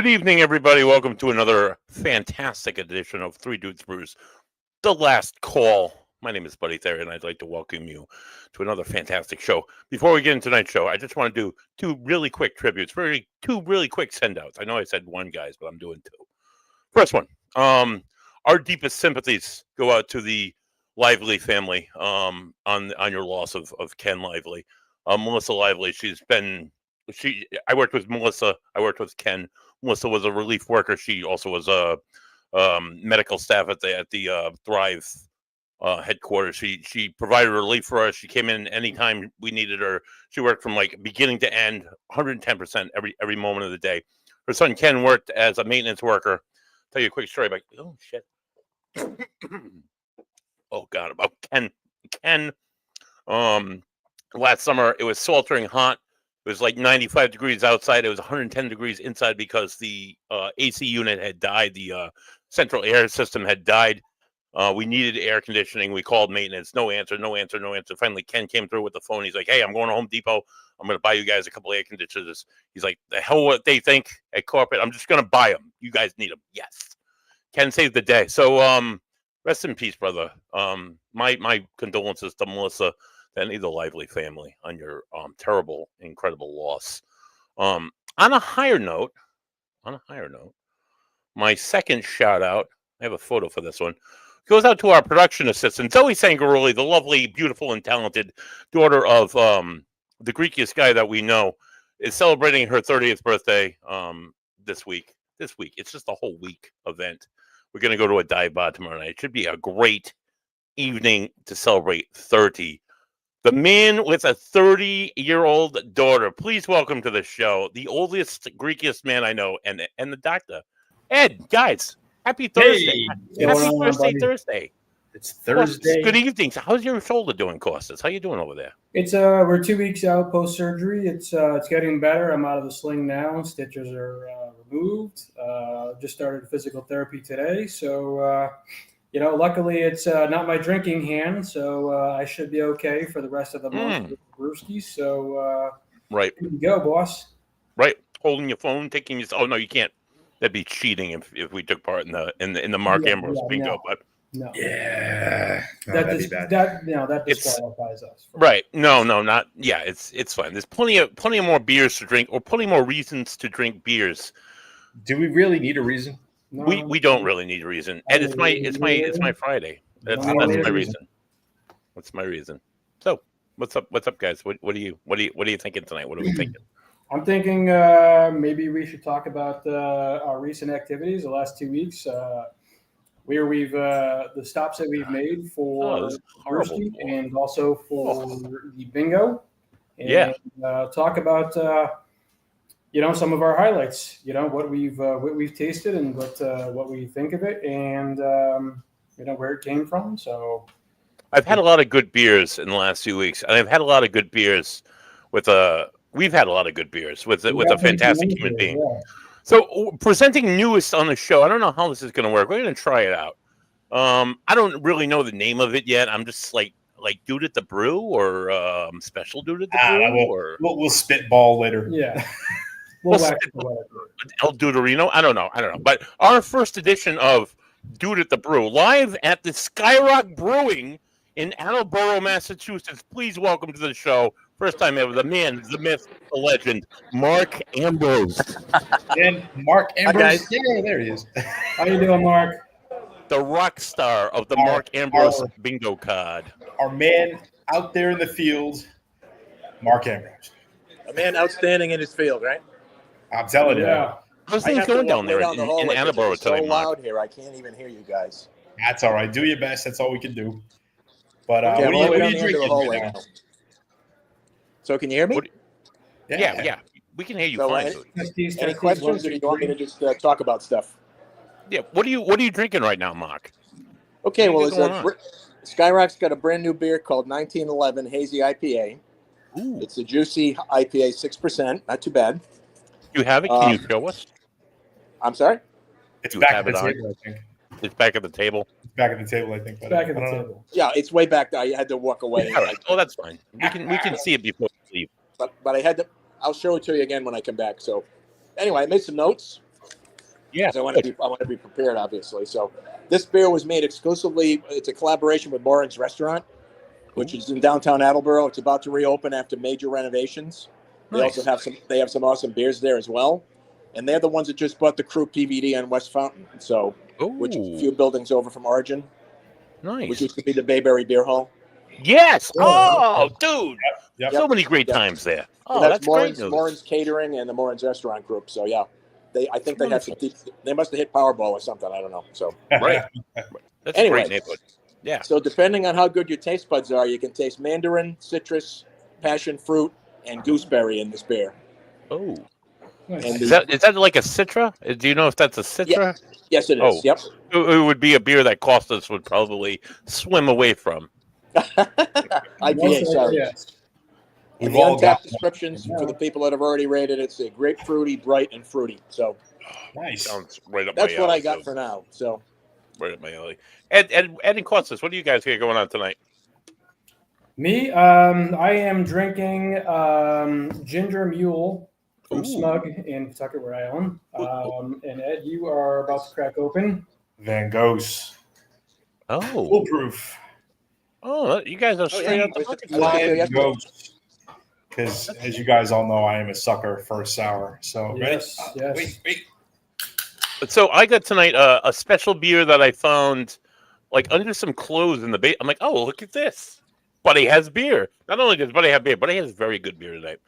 Good evening, everybody. Welcome to another fantastic edition of Three Dudes Brews, the last call. My name is Buddy Thayer, and I'd like to welcome you to another fantastic show. Before we get into tonight's show, I just want to do two really quick tributes, two really quick send-outs. I know I said one, guys, but I'm doing two. First one, our deepest sympathies go out to the Lively family on your loss of Ken Lively. Melissa Lively, I worked with Melissa. I worked with Ken. Melissa was a relief worker. She also was a medical staff at the Thrive headquarters. She provided relief for us. She came in anytime we needed her. She worked from like beginning to end, 110% every moment of the day. Her son Ken worked as a maintenance worker. Tell you a quick story about shit. Oh God, about Ken. Last summer it was sweltering hot. It was like 95 degrees outside. It was 110 degrees inside because the AC unit had died. The central air system had died. We needed air conditioning. We called maintenance. No answer. Finally, Ken came through with the phone. He's like, hey, I'm going to Home Depot. I'm going to buy you guys a couple of air conditioners. He's like, the hell what they think at corporate. I'm just going to buy them. You guys need them. Yes. Ken saved the day. So rest in peace, brother. My condolences to Melissa and the Lively family on your terrible, incredible loss. On a higher note, my second shout out, I have a photo for this one, goes out to our production assistant, Zoe Sangaroli, the lovely, beautiful, and talented daughter of the Greekiest guy that we know, is celebrating her 30th birthday this week. It's just a whole week event. We're going to go to a dive bar tomorrow night. It should be a great evening to celebrate 30. The man with a 30-year-old daughter. Please welcome to the show the oldest, Greekiest man I know, and the doctor, Ed. Guys, happy Thursday! Hey, happy Thursday! It's Thursday. Good evening. How's your shoulder doing, Costas? How you doing over there? It's we're 2 weeks out post surgery. It's getting better. I'm out of the sling now. Stitches are removed. Just started physical therapy today, so. Luckily it's not my drinking hand, so I should be okay for the rest of the month with Brewski. So right, here you go, boss. Right, holding your phone, taking your. Oh no, you can't. That'd be cheating if we took part in the Mark Ambrose bingo. No. But no, yeah, that'd be bad. That disqualifies us. Right? No, not. Yeah, it's fine. There's plenty of more beers to drink, or plenty more reasons to drink beers. Do we really need a reason? No, we don't really need a reason, and it's my Friday. That's my reason. That's my reason. So what's up, guys? What are you thinking tonight? What are we thinking? I'm thinking maybe we should talk about our recent activities the last 2 weeks, where we've the stops that we've made for Brewski and also for the bingo, and talk about. Some of our highlights, what we've tasted and what we think of it, and where it came from. So I've had a lot of good beers in the last few weeks, and I've had a lot of good beers we've had a lot of good beers with a fantastic human being. Yeah. So presenting newest on the show, I don't know how this is going to work. We're going to try it out. I don't really know the name of it yet. I'm just like Dude at the Brew or Special Dude at the Brew. We'll spitball later. Yeah. El Duderino. I don't know. But our first edition of Dude at the Brew, live at the Skyrock Brewing in Attleboro, Massachusetts. Please welcome to the show, first time ever, the man, the myth, the legend, Mark Ambrose. And Mark Ambrose. Hi, guys. Yeah, there he is. How you doing, Mark? The rock star of the Mark Ambrose bingo card. Our man out there in the field, Mark Ambrose. A man outstanding in his field, right? I'm telling you. How's things going down there in Attleboro? It's so loud here, I can't even hear you guys. That's all right. Do your best. That's all we can do. But what are you drinking now? So can you hear me? Yeah. We can hear you fine. Any questions, or do you want me to just talk about stuff? Yeah. What are you drinking right now, Mark? Okay. Well, Skyrock's got a brand new beer called 1911 Hazy IPA. Ooh. It's a juicy IPA, 6%. Not too bad. You have it? Can you show us? I'm sorry? It's back at the table, I think. It's back at the table? It's back at the table, I think. Back at the table. Yeah, it's way back there. I had to walk away. All right. Oh, that's fine. We can see it before we leave. But I had to. I'll show it to you again when I come back. So anyway, I made some notes. Yeah, I want to be prepared, obviously. So this beer was made exclusively. It's a collaboration with Morin's Restaurant, which is in downtown Attleboro. It's about to reopen after major renovations. They also have some awesome beers there as well, and they're the ones that just bought the Crew PVD on West Fountain. So, which is a few buildings over from Origin. Nice. Which used to be the Bayberry Beer Hall. Yes. Oh, dude. Yep. So many great times there. So that's Morin's Catering and the Morin's Restaurant Group. So yeah, I think they have they must have hit Powerball or something. I don't know. So right. That's a great neighborhood. Yeah. So depending on how good your taste buds are, you can taste mandarin, citrus, passion fruit, and gooseberry in this beer. Oh. And is that like a Citra? Do you know if that's a Citra? Yeah. Yes, it is. Oh. Yep. It would be a beer that Costas would probably swim away from. IPA, sorry. Yes. And the untapped descriptions for the people that have already rated it say grapefruity, bright, and fruity. So nice. Sounds right up that's my what alley, I got for now. So right up my alley. Ed and Costas, what do you guys got going on tonight? Me, I am drinking Ginger Mule from Smug in Pawtucket, Rhode Island. And Ed, you are about to crack open Van Gogh's. Oh, foolproof. Oh, you guys are straight out the market. Van Gogh's. Because as you guys all know, I am a sucker for a sour. So yes. Wait. So I got tonight a special beer that I found like under some clothes in the base. I'm like, oh, look at this. Buddy has beer. Not only does Buddy have beer, Buddy has very good beer tonight.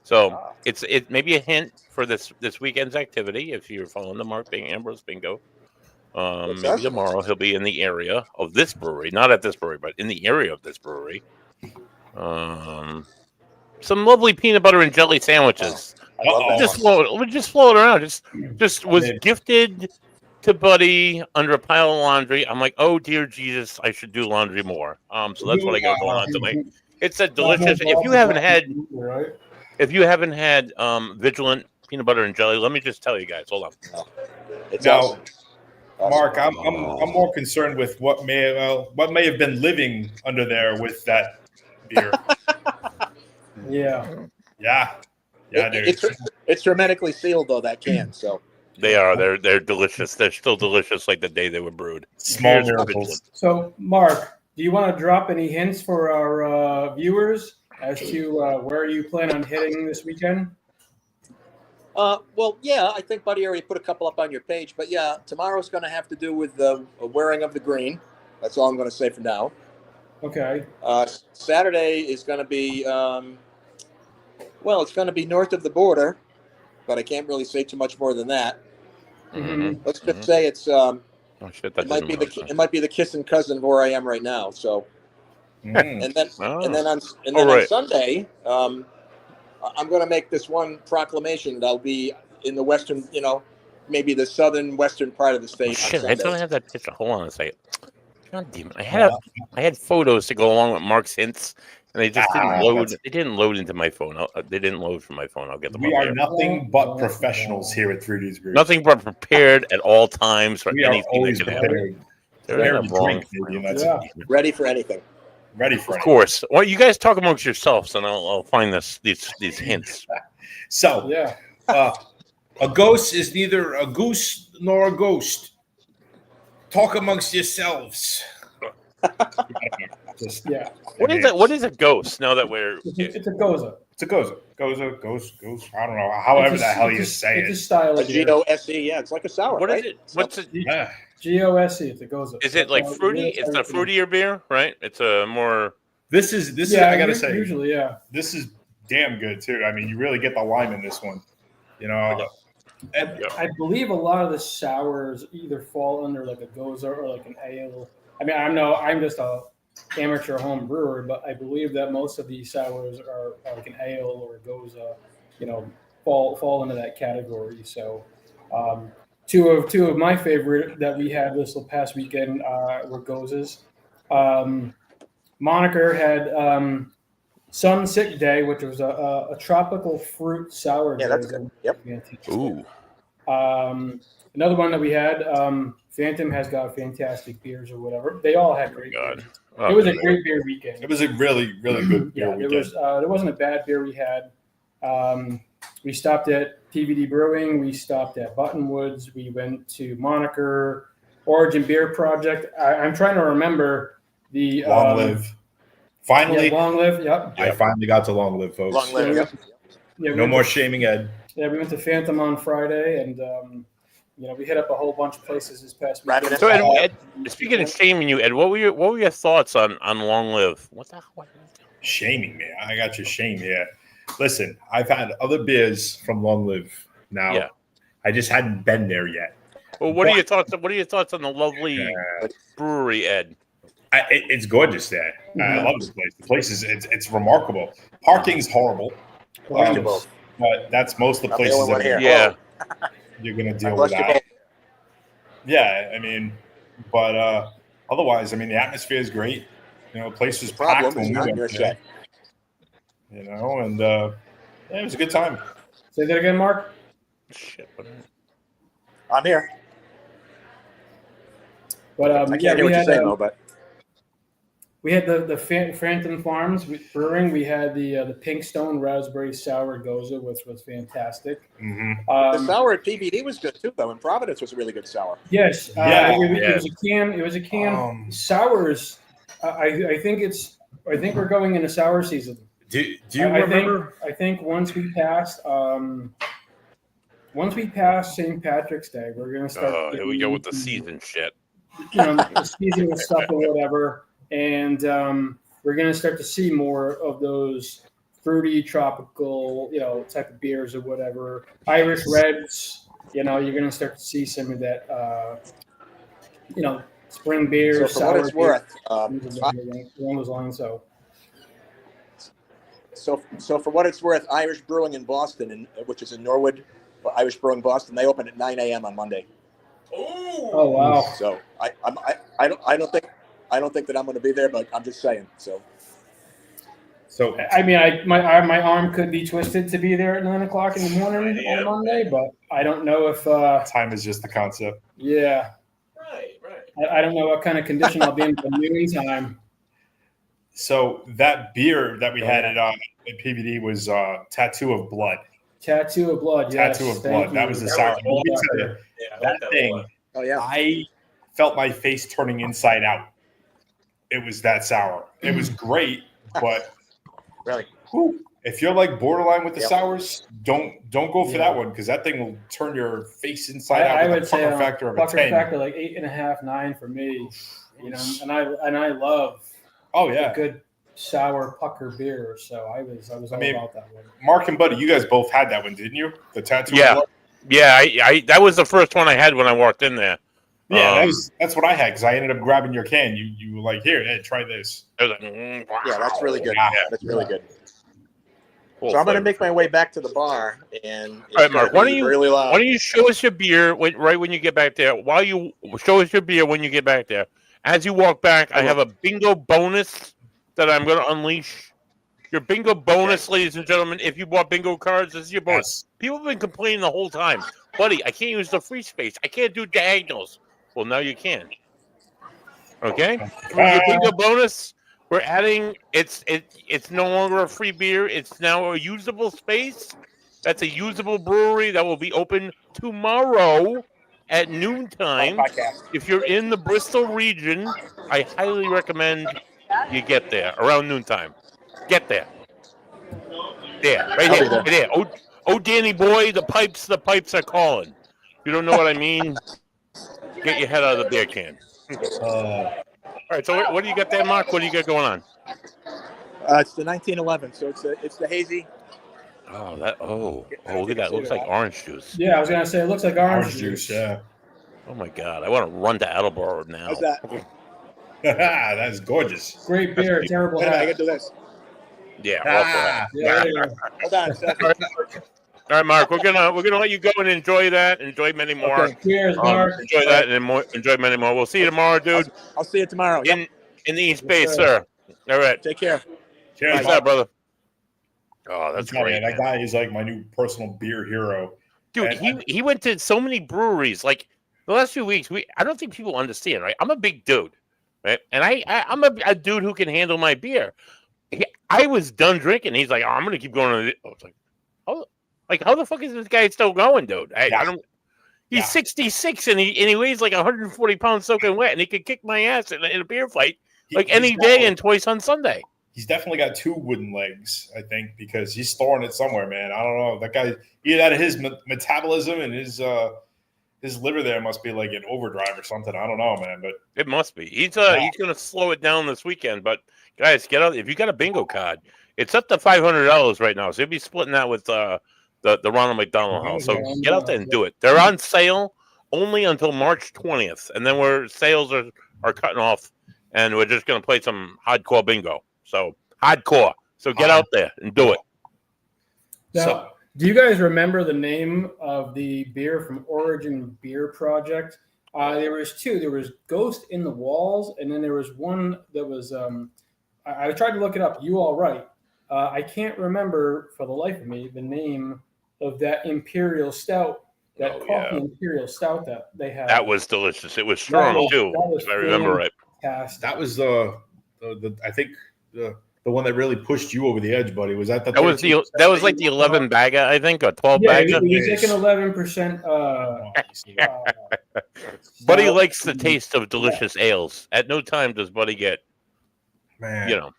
So it may be a hint for this weekend's activity if you're following the Mark Ambrose Bingo. Maybe tomorrow he'll be in the area of this brewery, not at this brewery, but in the area of this brewery. Some lovely peanut butter and jelly sandwiches. Just float it around. Just was gifted to Buddy under a pile of laundry. I'm like, oh dear Jesus, I should do laundry more. So that's what I got going on tonight. It's a delicious. If you haven't had Vigilant peanut butter and jelly, let me just tell you guys. Hold on. Now, Mark, I'm more concerned with what may have been living under there with that beer. Yeah, dude. It's hermetically sealed though, that can. So they are. They're delicious. They're still delicious like the day they were brewed. Small miracles. So, Mark, do you want to drop any hints for our viewers as to where you plan on hitting this weekend? Well, yeah, I think Buddy already put a couple up on your page, but yeah, tomorrow's going to have to do with the wearing of the green. That's all I'm going to say for now. Okay. Saturday is going to be, it's going to be north of the border, but I can't really say too much more than that. Mm-hmm. Let's just say it's. It might be the kissing cousin of where I am right now. So, and then on Sunday, I'm going to make this one proclamation that I'll be in the western, maybe the southern western part of the state. Oh, shit, I don't have that picture. Hold on a second. God damn it! I had photos to go along with Mark's hints, and they just didn't load. They didn't load into my phone. They didn't load from my phone. I'll get them. We are nothing but professionals here at 3 Dudes Brews. Nothing but prepared at all times for anything always that can happen. Ready for anything. Of course. Well, you guys talk amongst yourselves, and I'll find these hints. So, a ghost is neither a goose nor a ghost. Talk amongst yourselves. What is a ghost? Now that we're it's a goza. It's a goza. Ghost. I don't know. However the hell you say it. It's a style of G-O-S-E. Yeah, it's like a sour. What right? is it? What's it? Yeah. G-O-S-E. It's a goza. Is it like fruity? It's a fruitier beer, right? It's a more. This is. I gotta say. Usually, yeah. This is damn good too. I mean, you really get the lime in this one. I believe a lot of the sours either fall under like a goza or like an ale. I mean, I'm just a amateur home brewer, but I believe that most of these sours are like an ale or a goza, fall into that category. So, two of my favorite that we had this past weekend were gozas. Moniker had Sun Sick Day, which was a tropical fruit sour. Yeah, that's good. Yep. Ooh. Another one that we had, Phantom has got fantastic beers or whatever. They all had great beers. It was a great beer weekend. It was a really, really good beer weekend. There wasn't a bad beer we had. we stopped at PVD Brewing. We stopped at Buttonwoods. We went to Moniker, Origin Beer Project. I'm trying to remember the Long Live. Finally, Long Live. Yep. I finally got to Long Live, folks. Long Live. Yep. No more shaming Ed. Yeah, we went to Phantom on Friday, and we hit up a whole bunch of places this past weekend. So, Ed, speaking of shaming you, Ed, what were your thoughts on Long Live? What the hell? Shaming me? I got your shame here. Listen, I've had other beers from Long Live. Now, yeah. I just hadn't been there yet. Well, what are your thoughts? What are your thoughts on the lovely brewery, Ed? It's gorgeous there. I love this place. The place is it's remarkable. Parking's horrible. But that's most of the places. Yeah, you're gonna deal with that. Yeah, I mean, but otherwise, I mean, the atmosphere is great. You know, the place was packed when we went there. You know, and it was a good time. Say that again, Mark. Shit. I'm here. But I can't hear what you're saying, though. But we had the Phantom Farms Brewing. We had the Pink Stone Raspberry Sour Goza, which was fantastic. Mm-hmm. The sour at PBD was good too, though. And Providence was a really good sour. Yes, it was a can. It was a can. Sours. I think we're going into sour season. Do you remember? I think once we passed St. Patrick's Day, we're gonna start. Here we go with the season shit. The seasonal stuff or whatever. And we're going to start to see more of those fruity, tropical, type of beers or whatever. Irish Reds, you're going to start to see some of that, spring beers. So for what it's worth, along those lines. So for what it's worth, Irish Brewing in Boston, which is in Norwood, Irish Brewing Boston, they open at 9 a.m. on Monday. Oh wow! So I don't think that I'm going to be there, but I'm just saying. So I mean, my arm could be twisted to be there at 9 o'clock in the morning on Monday, but I don't know if time is just the concept. Yeah, right. I don't know what kind of condition I'll be in by noon time. So that beer that we had at PVD was Tattoo of Blood. Tattoo of Blood. Yes, Tattoo of Blood. That was the sour. That thing. Oh yeah. I felt my face turning inside out. It was that sour. It was great, but really, if you're like borderline with the sours, don't go for that one because that thing will turn your face inside out. I would say pucker factor of a 10. Factor like 8.5, 9 for me. And I love a good sour pucker beer. So I was all about that one. Mark and Buddy, you guys both had that one, didn't you? The Tattoo. Yeah, of Blood? yeah. I that was the first one I had when I walked in there. Yeah, that's what I had because I ended up grabbing your can. You were like, here, Ed, try this. I was like, wow. Yeah, that's really good. Yeah. That's really good. Cool so I'm going to make my way back to the bar, and all right, Mark. Why don't you show us your beer right when you get back there? While you show us your beer when you get back there, as you walk back, I have a bingo bonus that I'm going to unleash. Your bingo bonus, ladies and gentlemen. If you bought bingo cards, this is your bonus. Yes. People have been complaining the whole time, buddy. I can't use the free space. I can't do diagonals. Well, now you can. Okay? For your bingo bonus, we're adding it's no longer a free beer. It's now a usable space. That's a usable brewery that will be open tomorrow at noontime. If you're in the Bristol region, I highly recommend you get there around noontime. Get there. There, right here. Right there. Oh, Danny boy, the pipes are calling. You don't know what I mean? Get your head out of the beer can. All right, so what do you got there, Mark? What do you got going on? It's the 1911, so it's the hazy. Oh, look at that! It looks like orange juice. Yeah, I was gonna say it looks like orange juice. Yeah. Oh my God, I want to run to Attleboro now. How's that? That is gorgeous. Great beer, terrible hat. I can do this. Yeah. Hold on. All right, Mark. We're gonna let you go and enjoy that. Enjoy many more. Okay. Cheers, Mark. Enjoy that and enjoy many more. We'll see you tomorrow, dude. I'll see you tomorrow. In the East Bay, sir. All right. Take care. Cheers, What's up, brother? Oh, that's great. That guy is like my new personal beer hero. Dude, he went to so many breweries. Like the last few weeks, I don't think people understand, right? I'm a big dude, right? And I'm a dude who can handle my beer. I was done drinking. He's like, oh, I'm going to keep going. I was like, Like, how the fuck is this guy still going, dude? I don't. He's Yeah. 66 and he weighs like 140 pounds soaking wet, and he could kick my ass in a beer fight like He's any day and twice on Sunday. He's definitely got 2 wooden legs, I think, because he's storing it somewhere, man. I don't know. That guy, either out of his metabolism and his liver there must be like an overdrive or something. I don't know, man, but it must be. He's going to slow it down this weekend. But guys, get out if you got a bingo card. It's up to $500 right now, so you'll be splitting that with the Ronald McDonald House. So get out there and do it. They're on sale only until March 20th, and then sales are cutting off, and we're just going to play some hardcore bingo. So hardcore. So get out there and do it. Now, do you guys remember the name of the beer from Origin Beer Project? There was 2. There was Ghost in the Walls, and then there was one that was I tried to look it up. You All Right? I can't remember for the life of me the name of that Imperial Stout, coffee Imperial Stout that they had. That was delicious. It was strong too, if I remember right. That was the I think the one that really pushed you over the edge, buddy. Was that that was like the 11 bagger, I think, or 12 bagger? It was like an 11%. Buddy likes the taste of delicious ales. At no time does Buddy get, man.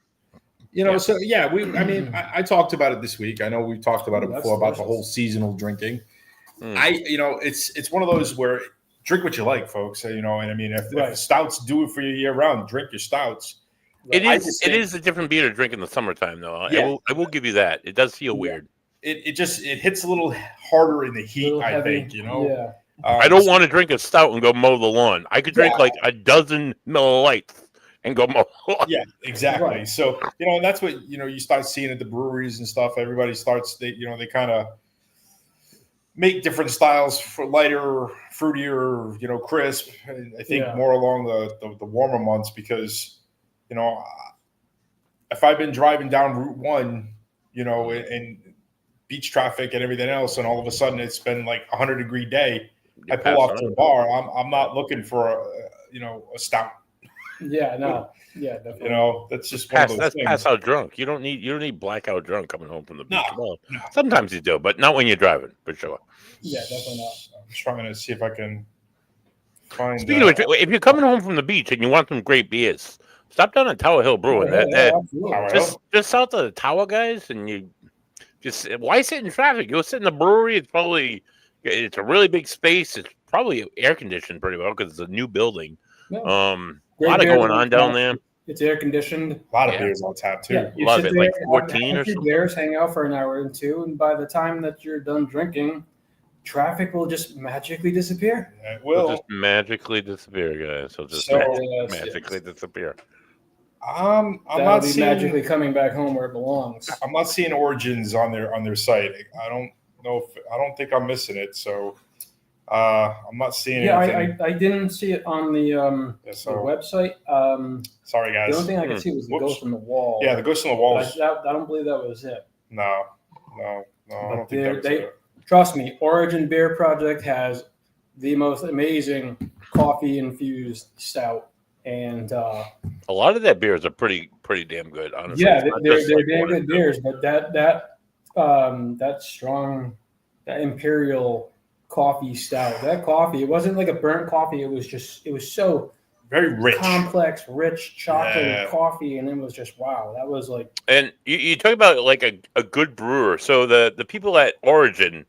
So I talked about it this week. I know we've talked about it before about the whole seasonal drinking. It's one of those where drink what you like, folks. And I mean, if stouts do it for you year round, drink your stouts. It is a different beer to drink in the summertime, though. Yeah. I will give you that. It does feel weird. It hits a little harder in the heat, I think. Yeah. I don't want to drink a stout and go mow the lawn. I could drink like a dozen Miller Lights and go mow the lawn. Yeah, exactly. Right. So and that's what you start seeing at the breweries and stuff. Everybody starts they kind of make different styles for lighter, fruitier, crisp. And I think more along the warmer months because if I've been driving down Route 1, and beach traffic and everything else, and all of a sudden it's been like 100-degree day, I pull off to the bar. I'm not looking for a stout. Yeah, no, yeah, definitely. That's just one of those that's things. pass out drunk. You don't need blackout drunk coming home from the beach. No. Sometimes you do, but not when you're driving, for sure. Yeah, definitely not. I'm trying to see if I can find. Speaking of which, if you're coming home from the beach and you want some great beers, stop down at Tower Hill Brewing. Just south of the Tower, guys, and you just why sit in traffic? You'll sit in the brewery. It's a really big space. It's probably air conditioned pretty well because it's a new building. Yeah. A lot of going on down there. It's air conditioned. A lot of beers on tap too. Yeah, a lot of it, like 14 or something. Beers, hang out for an hour or two, and by the time that you're done drinking, traffic will just magically disappear. It will. It'll just magically disappear, guys. It'll just magically disappear. I'm not seeing magically coming back home where it belongs. I'm not seeing Origins on their site. I don't think I'm missing it. So I'm not seeing it. Yeah, I didn't see it on the website. Sorry, guys. The only thing I could see was the Ghost in the Wall. Yeah, the Ghost in the Wall. I don't believe that was it. No, I don't think that was it. Trust me, Origin Beer Project has the most amazing coffee-infused stout. And a lot of their beers are pretty damn good, honestly. Yeah, they're damn good beers, but that strong, that Imperial coffee stout, that coffee, it wasn't like a burnt coffee. It was so very rich, complex, rich chocolate coffee, and it was just wow. That was like. And you talk about like a good brewer. So the people at Origin,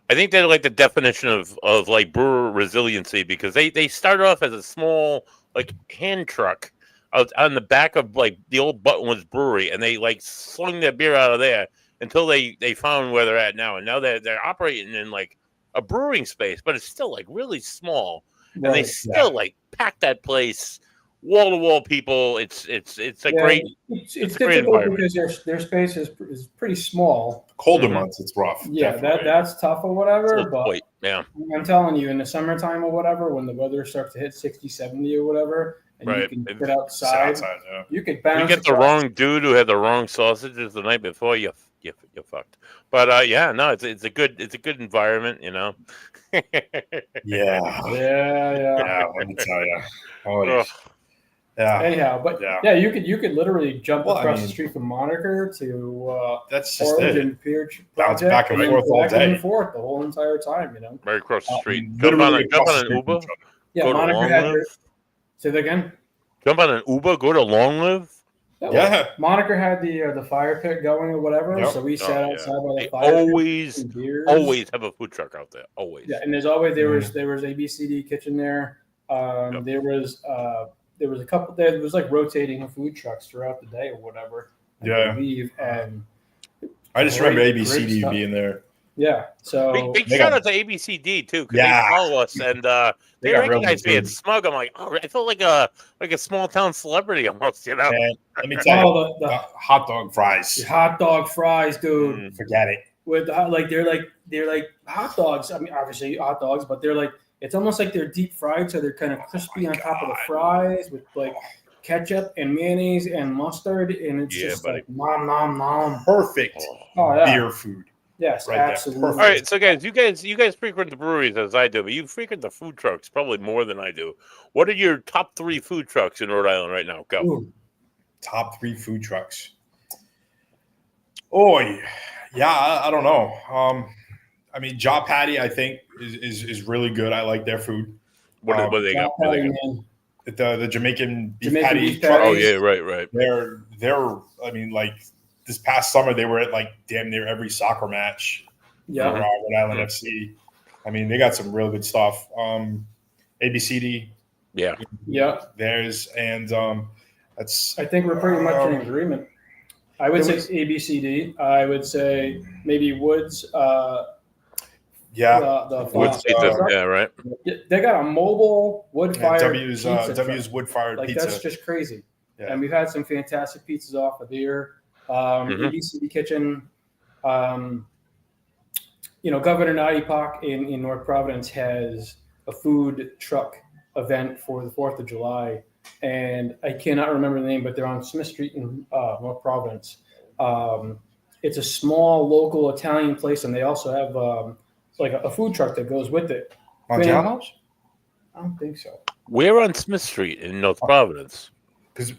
I think they're like the definition of like brewer resiliency because they started off as a small like hand truck out on the back of like the old Buttonwoods Brewery, and they like slung their beer out of there until they found where they're at now, and now they're operating in like a brewing space, but it's still like really small, and they still like pack that place wall to wall people. It's a great difficult environment because their space is pretty small. Colder months, it's rough. Yeah, that's tough or whatever. But yeah, I'm telling you, in the summertime or whatever, when the weather starts to hit 60, 70 or whatever, and you can sit outside, you could bounce. You get the wrong dude who had the wrong sausages the night before, you're fucked. But it's a good environment, Yeah. Let me tell you. Yeah. Anyhow, but yeah, you could literally jump across the street from Moniker to that's just Orange it. and Peer Bounce Project, back and forth all back day. and forth the whole entire time. Right across the street. Jump on an Uber. Yeah, go Moniker to Long had Live. Say that again. Jump on an Uber. Go to Long Live. Yeah. Moniker had the fire pit going or whatever, so we sat outside by the fire pit. Always have a food truck out there. Always. Yeah, and there's always there was ABCD kitchen there. There was a couple. There was like rotating food trucks throughout the day or whatever. I believe, and I just remember ABCD being there. Yeah, so big shout out to ABCD too, because they follow us and they recognize me at Smug. I'm like, I felt like a small town celebrity almost, you know. And let me tell you, the hot dog fries. The hot dog fries, dude. Forget it. With they're like hot dogs. I mean, obviously hot dogs, but they're like it's almost like they're deep fried, so they're kind of crispy on top of the fries with like ketchup and mayonnaise and mustard, and it's just like nom nom nom. Perfect beer food. Yes, right absolutely. All right, so guys, you guys frequent the breweries as I do, but you frequent the food trucks probably more than I do. What are your top 3 food trucks in Rhode Island right now? Go. Ooh. Top 3 food trucks. Oh, yeah, I don't know. I mean, Jaw Patty, I think is really good. I like their food. What do they got? The Jamaican beef patty truck. Oh yeah, right. They're. I mean, like. This past summer, they were at like damn near every soccer match. Yeah, Rhode Island FC. I mean, they got some real good stuff. ABCD. Yeah. There's that's. I think we're pretty much in agreement. I would say ABCD. I would say maybe Woods. Woods Pizza. Yeah, right. They got a mobile wood-fired W's wood-fired like, pizza. That's just crazy. Yeah. And we've had some fantastic pizzas off of there. ABCD Kitchen, Governor Nadi Pak in North Providence has a food truck event for the 4th of July, and I cannot remember the name, but they're on Smith Street in North Providence. It's a small local Italian place, and they also have like a food truck that goes with it. Mangiano's? I don't think so. Where on Smith Street in North Providence? Because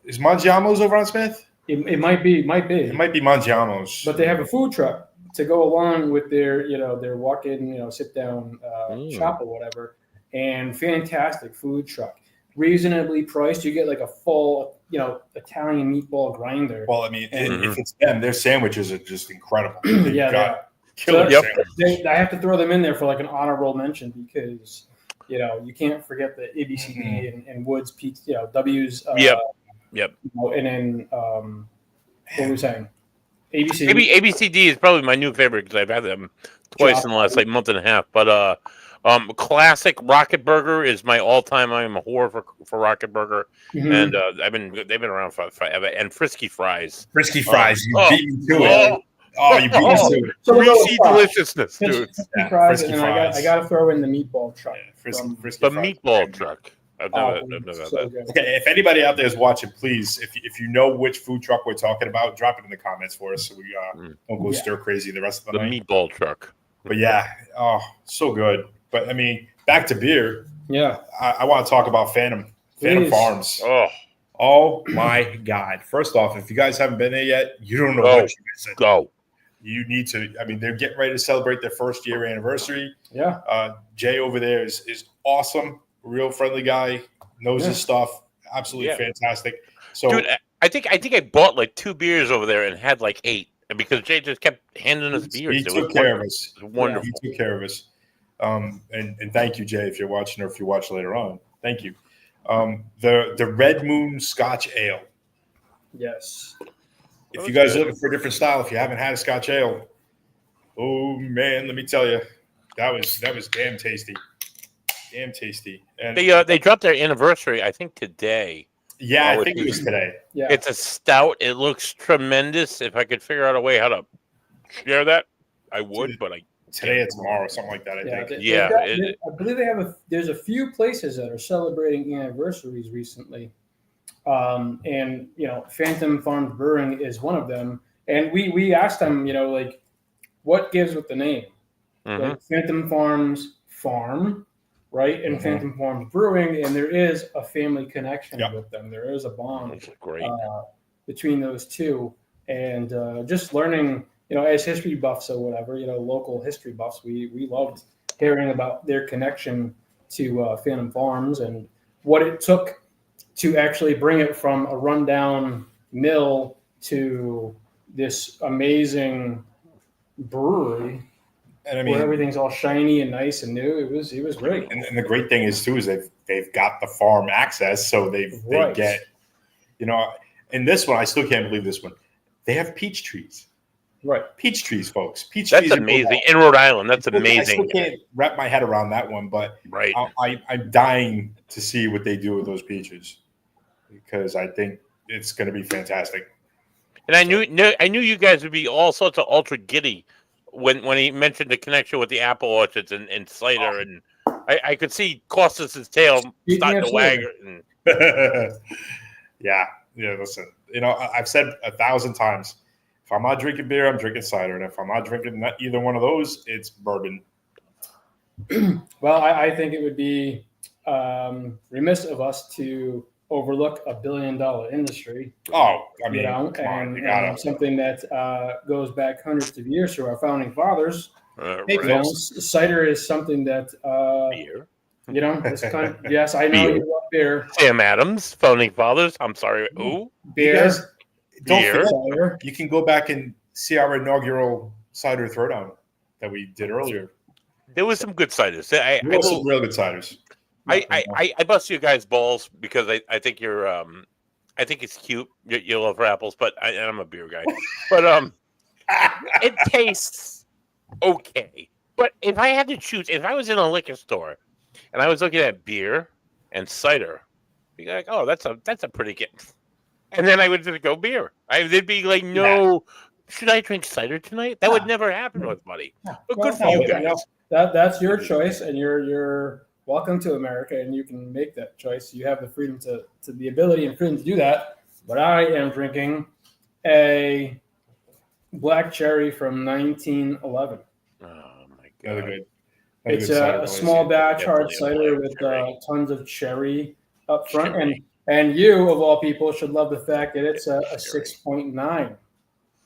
is Mangiano's over on Smith? It might be. It might be Mangiano's. But they have a food truck to go along with their, their walk-in, sit-down shop or whatever. And fantastic food truck. Reasonably priced. You get like a full, Italian meatball grinder. Well, I mean, if it's them, their sandwiches are just incredible. Killer sandwiches. I have to throw them in there for like an honorable mention because, you can't forget the ABCD and Woods Pizza, W's. Yep. And then what were we saying? ABCD is probably my new favorite because I've had them twice in the last month and a half. But classic Rocket Burger is my all-time. I'm a whore for Rocket Burger, and they've been around forever. And Frisky Fries. Frisky Fries, you beat me to it. You beat me to it. Greasy deliciousness, dude. Fries, and I got to throw in the meatball truck. Frisky the meatball truck. I've never had that. Okay, if anybody out there is watching, please, if you know which food truck we're talking about, drop it in the comments for us so we don't go stir crazy the rest of the night. The meatball truck. But so good. But I mean, back to beer. Yeah, I want to talk about Phantom Farms. Oh my God! First off, if you guys haven't been there yet, you don't know what you missing. Go. You need to. I mean, they're getting ready to celebrate their first year anniversary. Yeah. Jay over there is awesome. Real friendly guy, knows his stuff. Absolutely fantastic. So, dude, I think I bought like 2 beers over there and had like 8, and because Jay just kept handing us beers. He took care of us. It was wonderful. Yeah, he took care of us. And thank you, Jay, if you're watching or if you watch later on. Thank you. The Red Moon Scotch Ale. Yes. If you guys are looking for a different style, if you haven't had a Scotch Ale, oh man, let me tell you, that was damn tasty. Damn tasty. And they dropped their anniversary, I think today. Yeah, I think it was today. Yeah. It's a stout. It looks tremendous. If I could figure out a way how to share that, I would, but today or tomorrow, something like that, I think. I believe there's a few places that are celebrating anniversaries recently. And Phantom Farms Brewing is one of them. And we asked them, what gives with the name? Mm-hmm. Like Phantom Farms Farm right? And Mhm. Phantom Farms Brewing, and there is a family connection Yep. with them. There is a bond That's great. between those two, and just learning, as history buffs or whatever, local history buffs, we loved hearing about their connection to Phantom Farms and what it took to actually bring it from a rundown mill to this amazing brewery And I where mean, everything's all shiny and nice and new. It was great. and the great thing is too is they've got the farm access, so they Right. get, and this one I still can't believe this one. They have peach trees. Right. Peach trees, folks. Peach That's trees amazing. In Rhode Island, that's I amazing. still can't wrap my head around that one, but Right. I'm dying to see what they do with those peaches because I think it's going to be fantastic. And I knew you guys would be all sorts of ultra giddy when he mentioned the connection with the apple orchards and cider, and I could see Costas's tail starting to wag. Yeah. Listen, I've said 1,000 times, if I'm not drinking beer, I'm drinking cider, and if I'm not drinking either one of those, it's bourbon. Well, I think it would be remiss of us to overlook $1 billion industry. Oh, I mean, come on, and you gotta. And something that goes back hundreds of years to our founding fathers. Right. Cider is something that Beer. this kind. Yes, I know Beer. you love beer. Sam Adams, founding fathers. I'm sorry. Ooh. Beer. You guys, don't Beer. forget, you can go back and see our inaugural cider throwdown that we did earlier. There was some good ciders. There were some real good ciders. I bust you guys balls because I think you're I think it's cute. You love apples, but I'm a beer guy. But it tastes okay. But if I had to choose, if I was in a liquor store and I was looking at beer and cider, be like, oh, that's a pretty good. And then I would just go beer. They'd be like, no, should I drink cider tonight? That would never happen with Buddy. But good for you guys. That's your choice, and you're welcome to America, and you can make that choice. You have the freedom to the ability and freedom to do that. But I am drinking a black cherry from 1911. Oh my Another god! good. It's a small batch hard Definitely a cider black with cherry. tons of cherry up front, Cherry. and you of all people should love the fact that it's a Cherry. 6.9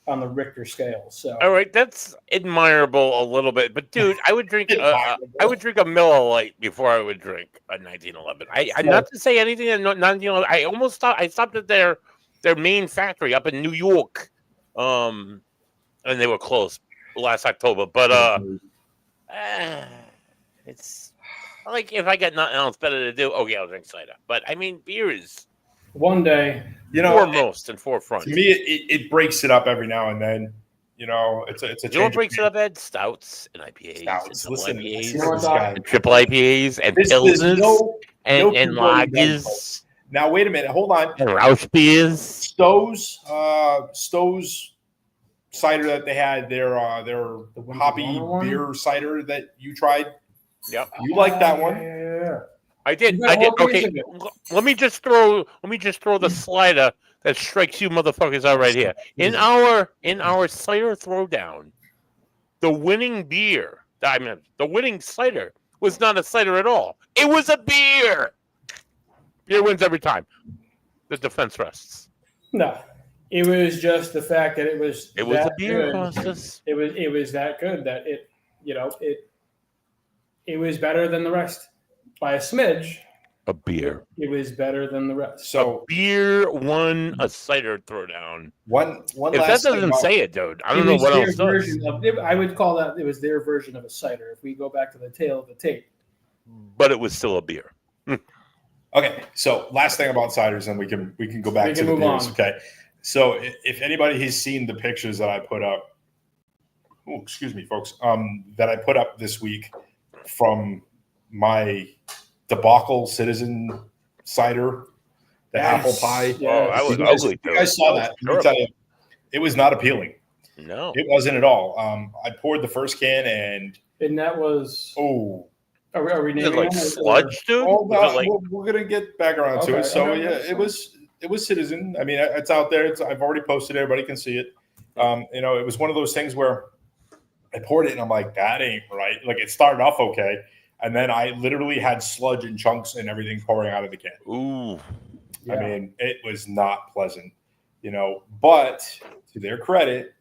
on the Richter scale. So All right, that's admirable a little bit, but dude, I would drink a Miller Lite before I would drink a 1911. I'm not to say anything in 1911. I almost thought I stopped at their main factory up in New York, and they were closed last October. But it's like if I got nothing else better to do, okay, I'll drink cider. But I mean, beer is one day, foremost and forefront. To me, it breaks it up every now and then. It's a. You know what breaks it up, Ed? Stouts and IPAs, Stouts. and Listen, IPAs, and triple IPAs, and pilsners, and lagers. Now wait a minute, hold on. And Rausch beers. Stowe's cider that they had, their hoppy beer cider that you tried. Yep, you like that one? Yeah. I did. Okay, let me just throw the slider that strikes you motherfuckers out right here. In our cider throwdown, the winning beer, the winning cider was not a cider at all. It was a beer. Beer wins every time. The defense rests. No, it was just the fact that it was. It was a beer, Costas. It was that good that it was better than the rest by a smidge. A beer. It was better than the rest. So a beer won a cider throwdown. One if last that doesn't say it, dude, I don't know what else does. I would call that it was their version of a cider. If we go back to the tail of the tape, but it was still a beer. Okay, so last thing about ciders, and we can go back to the beers. Okay, so if anybody has seen the pictures that I put up, excuse me, folks, that I put up this week from my debacle citizen cider, the apple pie. Oh, that was ugly. You guys saw that. Let me tell you, it was not appealing. No, it wasn't at all. I poured the first can, and that was Are we naming like sludge, dude? We're gonna get back around to it. So it was citizen. I mean, it's out there. I've already posted it. Everybody can see it. It was one of those things where I poured it and I'm like, that ain't right. Like it started off okay. And then I literally had sludge and chunks and everything pouring out of the can. Ooh. Yeah. I mean, it was not pleasant, but to their credit,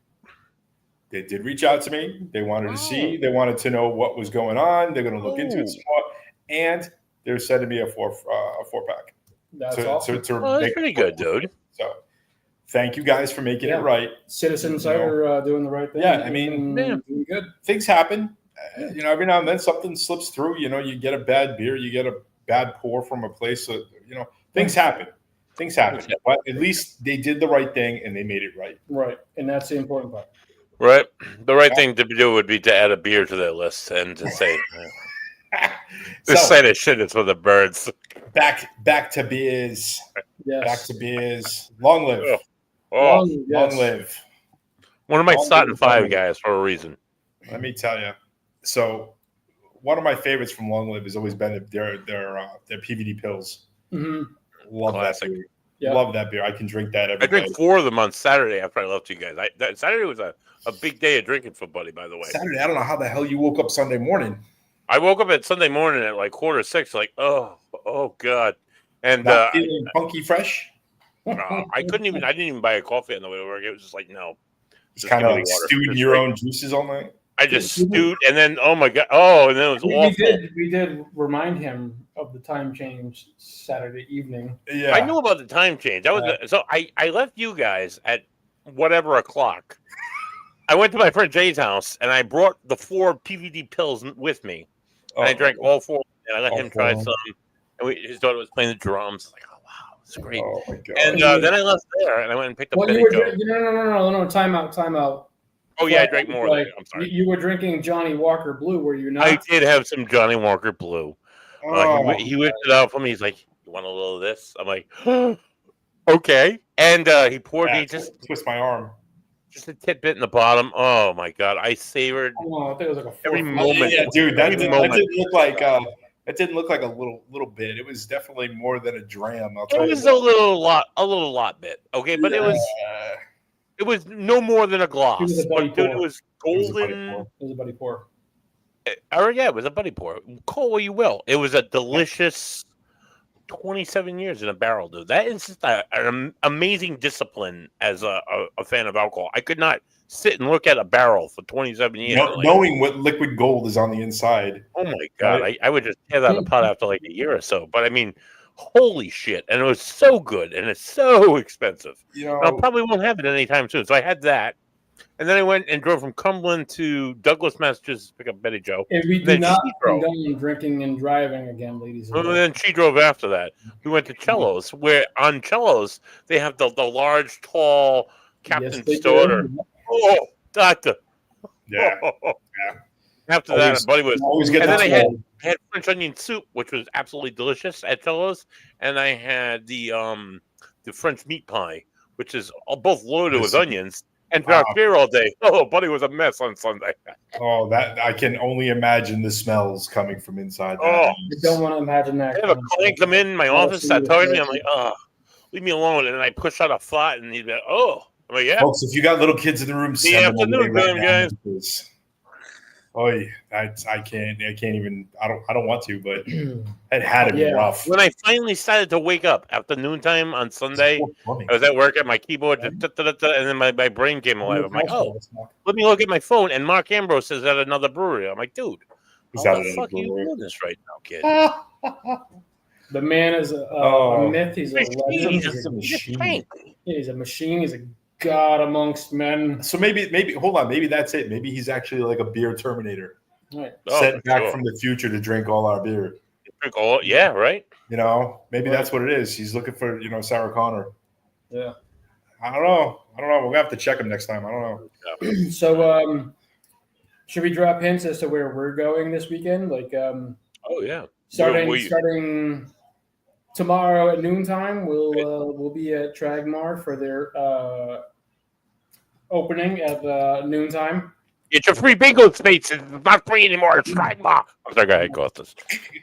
they did reach out to me. They wanted to see. They wanted to know what was going on. They're going to look into it some more. And they're sending me a four-pack. That's awesome. That's pretty good, dude. So thank you guys for making it right. Citizen Cider doing the right thing. Yeah, I mean, doing good. Things happen. Every now and then something slips through. You get a bad beer. You get a bad pour from a place. Things happen. Things happen. But at least they did the right thing and they made it right. Right, and that's the important part. Right. The right thing to do would be to add a beer to their list and to say, this side of shit is for the birds. Back to beers. Yes. Back to beers. Long live. Long live. One of my starting five guys for a reason. Let me tell you. So, one of my favorites from Long Live has always been their PVD pills. Mm-hmm. Love Classic. that beer. Yep. Love that beer. I can drink that every day. I drank 4 of them on Saturday after I left you guys. Saturday was a big day of drinking for Buddy, by the way. Saturday, I don't know how the hell you woke up Sunday morning. I woke up at Sunday morning at like 5:45, like, oh God. And not feeling funky fresh? I didn't even buy a coffee on the way to work. It was just like, no. Just kind of like stewed your own juices all night? I just stewed, and then, oh my God. Oh, and then it was awful. We did remind him of the time change Saturday evening. Yeah. I knew about the time change. So I left you guys at whatever o'clock. I went to my friend Jay's house, and I brought the 4 PVD pills with me. And I drank all 4, and I let him try some. And his daughter was playing the drums. I was like, oh, wow, it's great. Oh, my God. And then I left there, and I went and picked up Betty Joe. No, time out. Oh, yeah, I drank more. I'm sorry. You were drinking Johnny Walker Blue, were you not? I did have some Johnny Walker Blue. He whipped it out for me. He's like, you want a little of this? I'm like, okay. And he poured me twist my arm. Just a tidbit in the bottom. Oh, my God. I savored I think it was like every moment. Yeah, dude, that didn't look like it didn't look like a little bit. It was definitely more than a dram. It was a little lot bit. Okay, but it was no more than a gloss. It was golden. It was a buddy pour. It was a buddy pour. Call what you will. It was a delicious 27 years in a barrel, dude. That is just an amazing discipline as a fan of alcohol. I could not sit and look at a barrel for 27 years. Knowing what liquid gold is on the inside. Oh, my God. Right? I would just tear that apart after like a year or so. But, I mean, holy shit. And it was so good, and it's so expensive. I probably won't have it anytime soon. So I had that. And then I went and drove from Cumberland to Douglas, Massachusetts to pick up Betty Joe. And we do not condone drinking and driving again, ladies and gentlemen. And then she drove after that. We went to Cello's, where on Cello's, they have the large, tall Captain's Daughter. Oh, doctor. Yeah. After that, Buddy was. And then I had French onion soup, which was absolutely delicious at Cello's. And I had the French meat pie, which is both loaded with onions. And drank beer all day. Oh, Buddy was a mess on Sunday. Oh, that I can only imagine the smells coming from inside. I don't want to imagine that. I have a client come in my office, start talking to me. I'm like, leave me alone. And then I push out a fought, and he'd be like, I'm like, yeah. Folks, if you got little kids in the room, send them guys. I can't even. I don't want to, but it had to be rough. When I finally started to wake up after noontime on Sunday, I was at work at my keyboard, and then my brain came alive. I'm like, let me look at my phone, and Mark Ambrose is at another brewery. I'm like, dude, how the fuck are you doing this right now, kid? The man is a myth. He's a legend. He's a machine. He's a machine. He's a God amongst men. So maybe hold on. Maybe that's it. Maybe he's actually like a beer Terminator, right? Sent back from the future to drink all our beer. Drink all, right? Maybe that's what it is. He's looking for Sarah Connor. Yeah. I don't know. We're gonna have to check him next time. I don't know. So, should we drop hints as to where we're going this weekend? Like, starting tomorrow at noontime, we'll be at Tragmar for their opening at noontime. Get your free bingo space. It's not free anymore. It's Tragmar. I'm sorry, go ahead, Costas.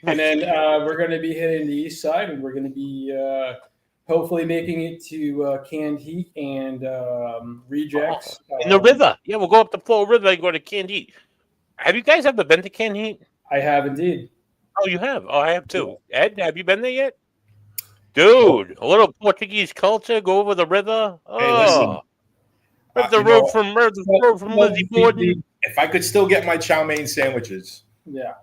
And then we're going to be hitting the east side, and we're going to be hopefully making it to Canned Heat and Rejects. In the river. Yeah, we'll go up the Fall River and go to Canned Heat. Have you guys ever been to Canned Heat? I have indeed. Oh, you have? Oh, I have too. Ed, have you been there yet? Dude, a little Portuguese culture, go over the river. Hey, listen. Oh, the road from Lizzie Borden. If I could still get my chow mein sandwiches. Yeah.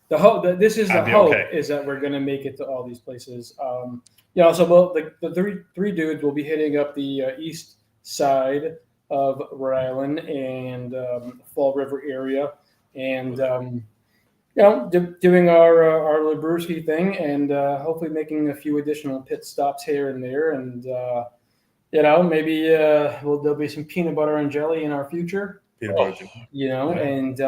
The hope this is the hope okay. is that we're going to make it to all these places. So the three dudes will be hitting up the east side of Rhode Island and Fall River area, and doing our Lebrewski thing, and hopefully making a few additional pit stops here and there, and maybe there'll be some peanut butter and jelly in our future. Peanut butter, and.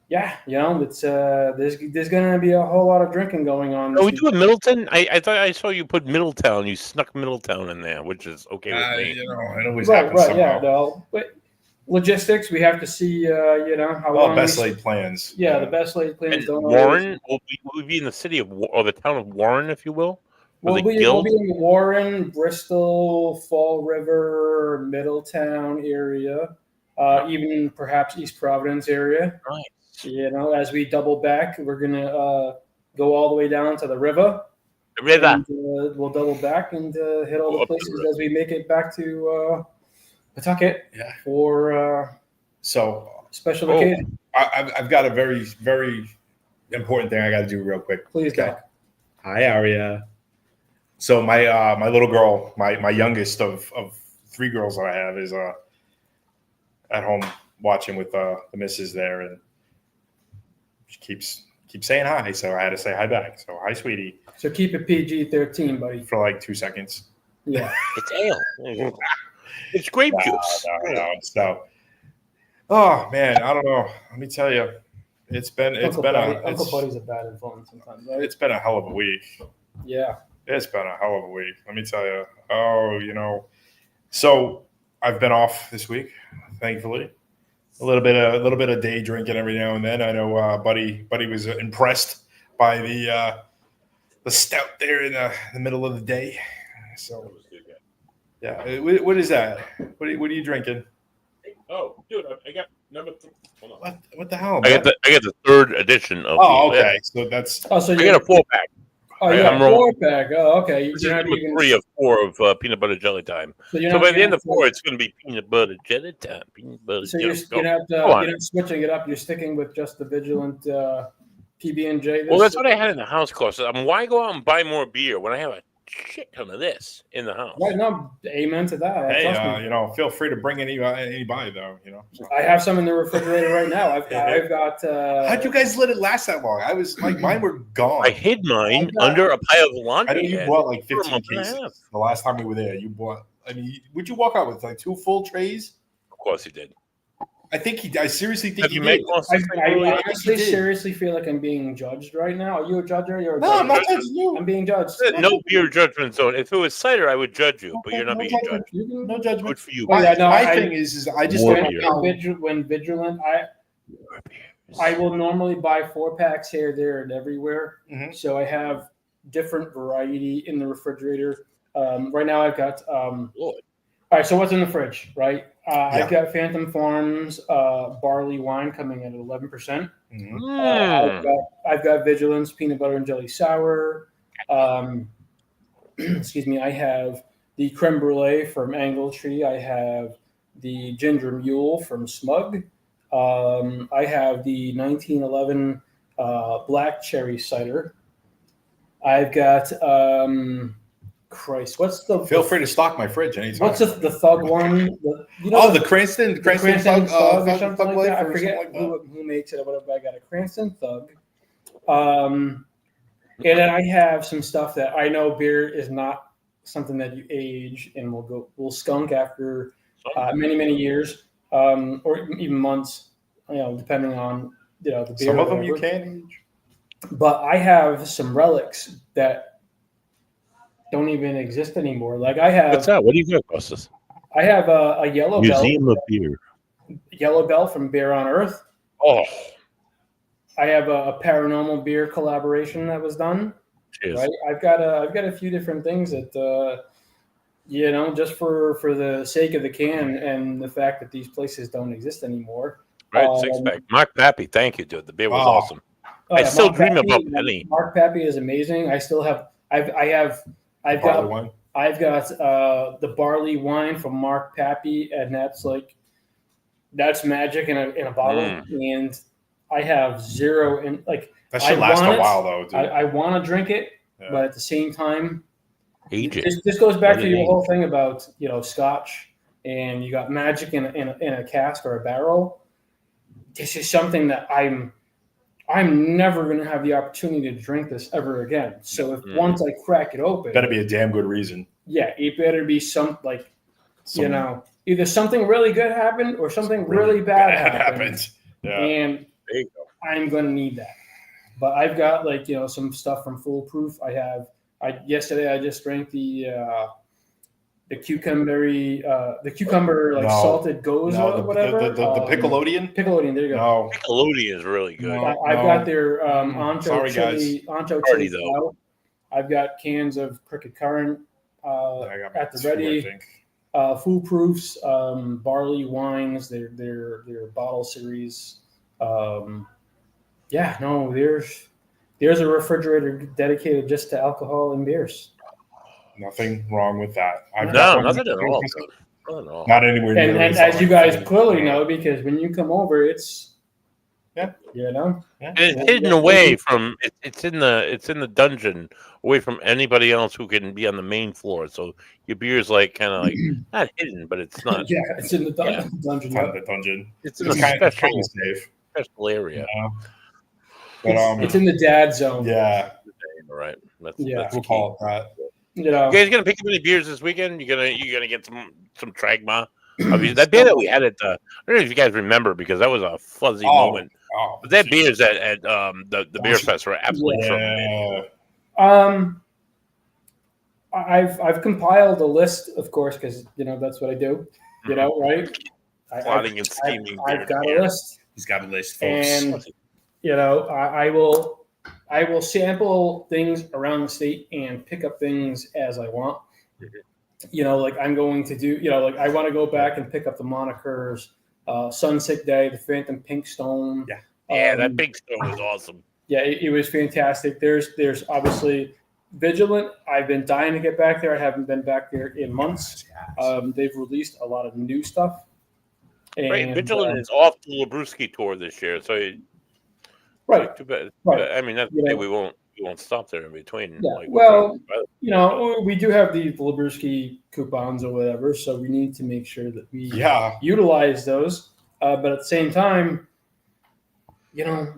It's there's gonna be a whole lot of drinking going on. Are we doing Middletown? I thought I saw you put Middletown. You snuck Middletown in there, which is okay with me. It always happens somehow. No, but logistics, we have to see. How long best laid plans. Yeah, the best laid plans. And Warren will we be in the city of or the town of Warren, if you will. We'll be in Warren, Bristol, Fall River, Middletown area, even perhaps East Providence area. Right. As we double back, we're gonna go all the way down to the river. And, we'll double back and hit all the places as we make it back to Pawtucket for special occasion. I've got a very, very important thing I got to do real quick. Please go. Hi, Aria. So my little girl, my youngest of three girls that I have, is at home watching with the missus there, and she keeps saying hi, so I had to say hi back. So hi, sweetie. So keep it PG-13, buddy. For like 2 seconds. Yeah. It's ale. It's grape juice. No. So, oh man, I don't know. Let me tell you, Uncle Buddy's a bad influence sometimes, right? It's been a hell of a week. Yeah. It's been a hell of a week. Let me tell you. So I've been off this week, thankfully. A little bit of day drinking every now and then. I know Buddy was impressed by the stout there in the middle of the day. So yeah, what is that? What are you drinking? Oh, dude, I got number 3. Hold on. What the hell? I got the third edition of. Oh, okay. So that's. Oh, so I got a 4-pack. Oh, yeah, 4-pack. Oh, okay. This is number 3 of 4 of peanut butter jelly time. So by the end of 4, it's going to be peanut butter jelly time. Peanut butter so jelly. you're not switching it up. You're sticking with just the Vigilant PB&J. Well, that's what I had in the house, Klaus. Why go out and buy more beer when I have a shit ton of this in the house? Right, no, amen to that. Hey, feel free to bring anybody though. So. I have some in the refrigerator right now. I've got. How'd you guys let it last that long? I was like, mine were gone. I hid mine under a pile of laundry. I know you bought like 15 cases the last time we were there. You bought. I mean, would you walk out with like 2 full trays? Of course he did. I seriously think you did. I honestly seriously feel like I'm being judged right now. Are you a judge or you're a No, judge? I'm not judging you. I'm being judged. No beer judgment zone. If it was cider, I would judge you, but you're not being judged. No judgment. Good for you. My thing is I just don't know. When Vigilant, I will normally buy 4-packs here, there, and everywhere. Mm-hmm. So I have different variety in the refrigerator. Right now I've got all right, so what's in the fridge, right? I've got Phantom Farms barley wine coming in at 11%. Mm-hmm. I've got Vigilance peanut butter and jelly sour. Excuse me. I have the creme brulee from Angletree. I have the ginger mule from Smug. I have the 1911 black cherry cider. I've got what's the? Feel free to stock my fridge anytime. What's the thug one? The Cranston thug or something like that. I forget like who makes it or whatever. I got a Cranston thug, and then I have some stuff that I know beer is not something that you age and will skunk after many years, or even months, depending on the beer. Some of them you can age, but I have some relics that don't even exist anymore. Like I have. What's that? What do you got, Costas? I have a yellow Museum bell. of Beer. Yellow Bell from Beer on Earth. Oh. I have a paranormal beer collaboration that was done. Cheers. Right. I've got a few different things that just for the sake of the can and the fact that these places don't exist anymore. Right, 6-pack. Mark Pappy, thank you, dude. The beer was awesome. I still Mark dream Pappy, about Penny. Mark Pappy is amazing. I still have. I've Barley wine. I've got the barley wine from Mark Pappy, and that's magic in a bottle. And I have zero in like. That should last a while though, dude. I want to drink it, but at the same time, this goes back to your whole thing about Scotch, and you got magic in a cask or a barrel. This is something that I'm never going to have the opportunity to drink this ever again. So if once I crack it open, better be a damn good reason. Yeah, it better be either something really good happened or something really bad happened. Yeah. And I'm going to need that. But I've got some stuff from Foolproof. Yesterday I just drank the cucumber salted goza or whatever. The Piccolodian? Piccolodian, there you go. No. Piccolodian is really good. I've got their ancho chili flour. I've got cans of Crooked Current at the ready. Foolproofs, barley wines, their bottle series. There's a refrigerator dedicated just to alcohol and beers. Nothing wrong with that. Nothing at all. Not anywhere near. And as you guys clearly know, because when you come over, it's and it's hidden away from. It's in the dungeon, away from anybody else who can be on the main floor. So your beer's kind of not hidden, but it's not. Yeah, it's in the dungeon. It's in a special area. It's in the dad zone. Yeah. Right. That's we'll call it that. You guys gonna pick up any beers this weekend? You gonna get some Tragma? That beer that we had at I don't know if you guys remember because that was a fuzzy moment. But that beers at the beer fest were absolutely I've compiled a list, of course, because that's what I do. Right? Plotting and scheming. I've got a list. He's got a list, folks. And I will sample things around the state and pick up things as I want. I'm going to do, I want to go back and pick up the monikers, Sunset Day, the Phantom Pink Stone. Yeah, that Pink Stone was awesome. Yeah, it was fantastic. There's obviously Vigilant. I've been dying to get back there. I haven't been back there in months. They've released a lot of new stuff. And, Vigilant is off the Labruski tour this year, so too bad. Right. I mean, that's we won't stop there in between. Yeah. We do have the Labruski coupons or whatever, so we need to make sure that we utilize those. But at the same time, I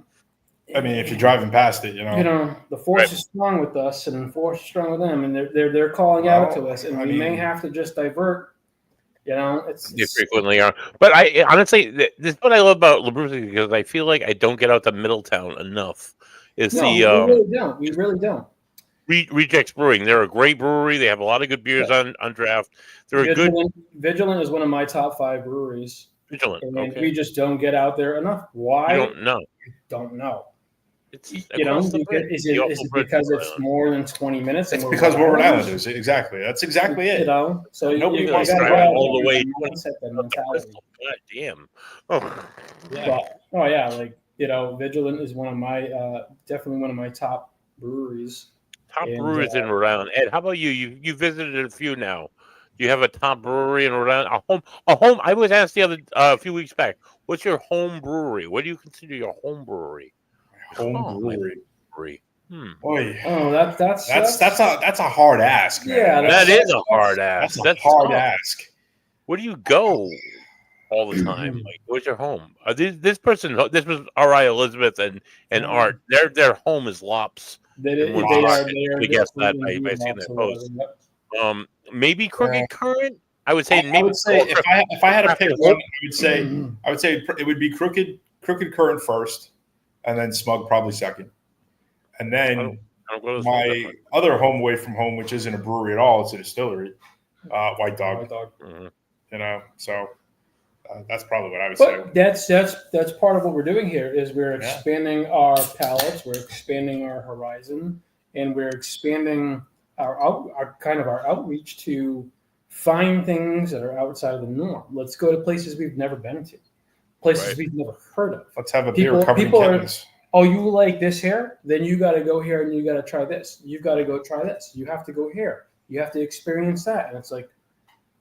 mean, if you're driving past it, the force is strong with us, and the force is strong with them, and they're calling out to us, and we may have to just divert. They frequently are. But I honestly, this is what I love about Labruski because I feel like I don't get out to Middletown enough. We really don't. Rejects Brewing. They're a great brewery. They have a lot of good beers on draft. They're Vigilant is one of my top 5 breweries. Vigilant. And we just don't get out there enough. Why? I don't know. Don't know. It's is it because it's more than 20 minutes? It's because we're Rhode Islanders. Exactly. That's exactly it. So nobody wants to drive all the way. God damn. Vigilant is one of my definitely one of my top breweries. Breweries in Rhode Island. Ed, how about you? You visited a few now. Do you have a top brewery in Rhode Island? A home. I was asked the other a few weeks back. What's your home brewery? What do you consider your home brewery? Brewery. Boy. Oh, that's a hard ask, man. Yeah, that is a hard ask. That's a hard ask. Where do you go all the time? Where's your home? This was R.I. Elizabeth and Art. Their home is Lops. They are. I guess that I seen that post. Maybe Crooked Current. I would say if I had to pick one, I would say it would be Crooked Current first, and then Smug probably second, and then my other home away from home, which isn't a brewery at all, it's a distillery, White Dog. So that's probably what I would say. That's part of what we're doing here is we're expanding our palettes, we're expanding our horizon, and we're expanding our outreach to find things that are outside of the norm. Let's go to places we've never been to, places we've never heard of. Let's have a beer covered in kittens. oh, you like this here? Then you got to go here and you got to try this. You've got to go try this. You have to go here. You have to experience that. And it's like,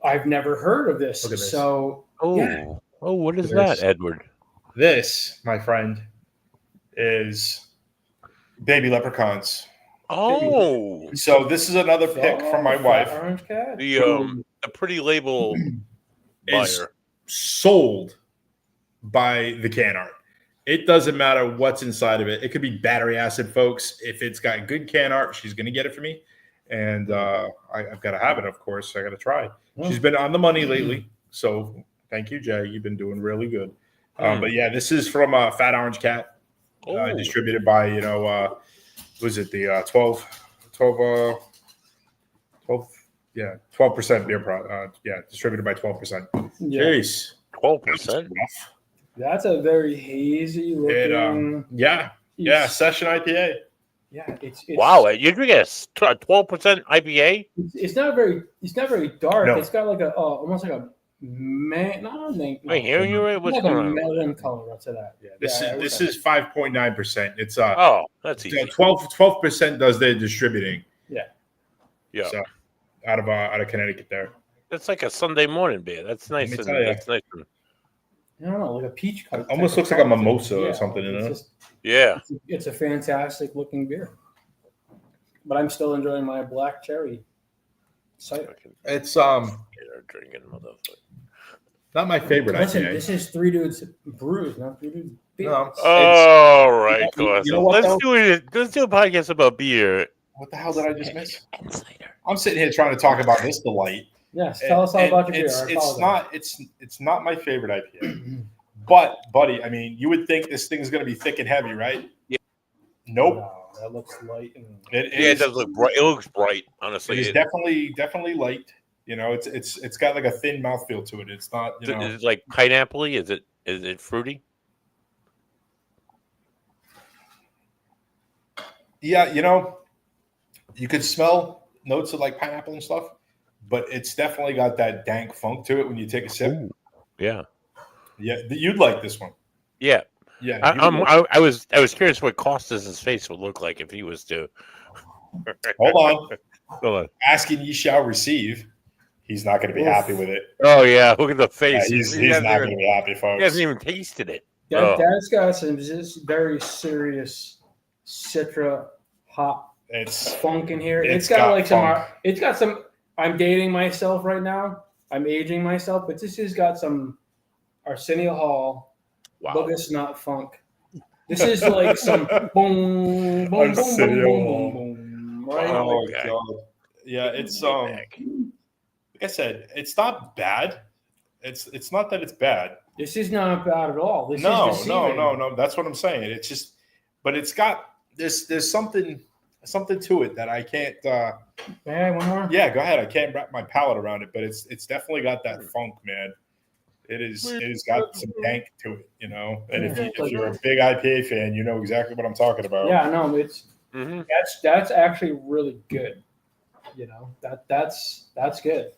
I've never heard of this. So, what is that, Edward? This, my friend, is baby leprechauns. Oh, so this is another pick from my wife. Orange cat. The pretty label is buyer. sold by the can art. It doesn't matter what's inside of it. It could be battery acid, folks. If it's got good can art, she's going to get it for me. And I've got to have it, of course. I got to try. She's been on the money lately. So thank you, Jay. You've been doing really good. But yeah, this is from Fat Orange Cat, distributed by, was it the 12% beer product. Distributed by 12%. Jeez. 12%? That's a very hazy looking. Session IPA. Yeah, it's wow. You're drinking a 12% IPA. It's not very dark. No. It's got like almost like a not a Wait, hearing you right? What's like going a on? melon color to that. Yeah, this is 5.9%. It's that's easy. 12% does their distributing. Yeah. So out of Connecticut there. That's like a Sunday morning beer. That's nice. That's nice. I don't know, like a peach color. Almost looks like a mimosa or something, It's a fantastic looking beer. But I'm still enjoying my black cherry cider. It's drinking not my favorite Listen, IPA. this is Three Dudes Brews, not Three Dudes Beer. No, all right, you know what, let's do a podcast about beer. What the hell did I just miss? I'm sitting here trying to talk about this delight. Yes, tell us all about your beer. It's not my favorite IPA. But, buddy, I mean, you would think this thing's going to be thick and heavy, right? Yeah. Nope. No, that looks light. It does look bright. It looks bright, honestly. It's definitely light. It's got like a thin mouthfeel to it. It's not, Is it like pineapple-y? Is it fruity? Yeah, you could smell notes of like pineapple and stuff, but it's definitely got that dank funk to it when you take a sip. Ooh, yeah. Yeah, you'd like this one. Yeah. Yeah. I was curious what Costas' face would look like if he was to. Hold on. Asking ye shall receive. He's not going to be happy with it. Oh yeah, look at the face. Yeah, he's not going to be happy, folks. He hasn't even tasted it. That's got some just very serious Citra hop funk in here. It's got like funk. It's got some. I'm dating myself right now. I'm aging myself, but this has got some Arsenio Hall, Bogus Not Funk. This is like some boom, boom, boom, boom, boom, boom, right? Oh my god! Yeah, it's like I said, it's not bad. It's not that it's bad. This is not bad at all. No. That's what I'm saying. It's just, but it's got there's something to it that I can't. May one more? Yeah, go ahead. I can't wrap my palate around it, but it's definitely got that funk, man. It has got some dank to it, And if you're a big IPA fan, you know exactly what I'm talking about. Yeah, no, it's that's actually really good. That's good.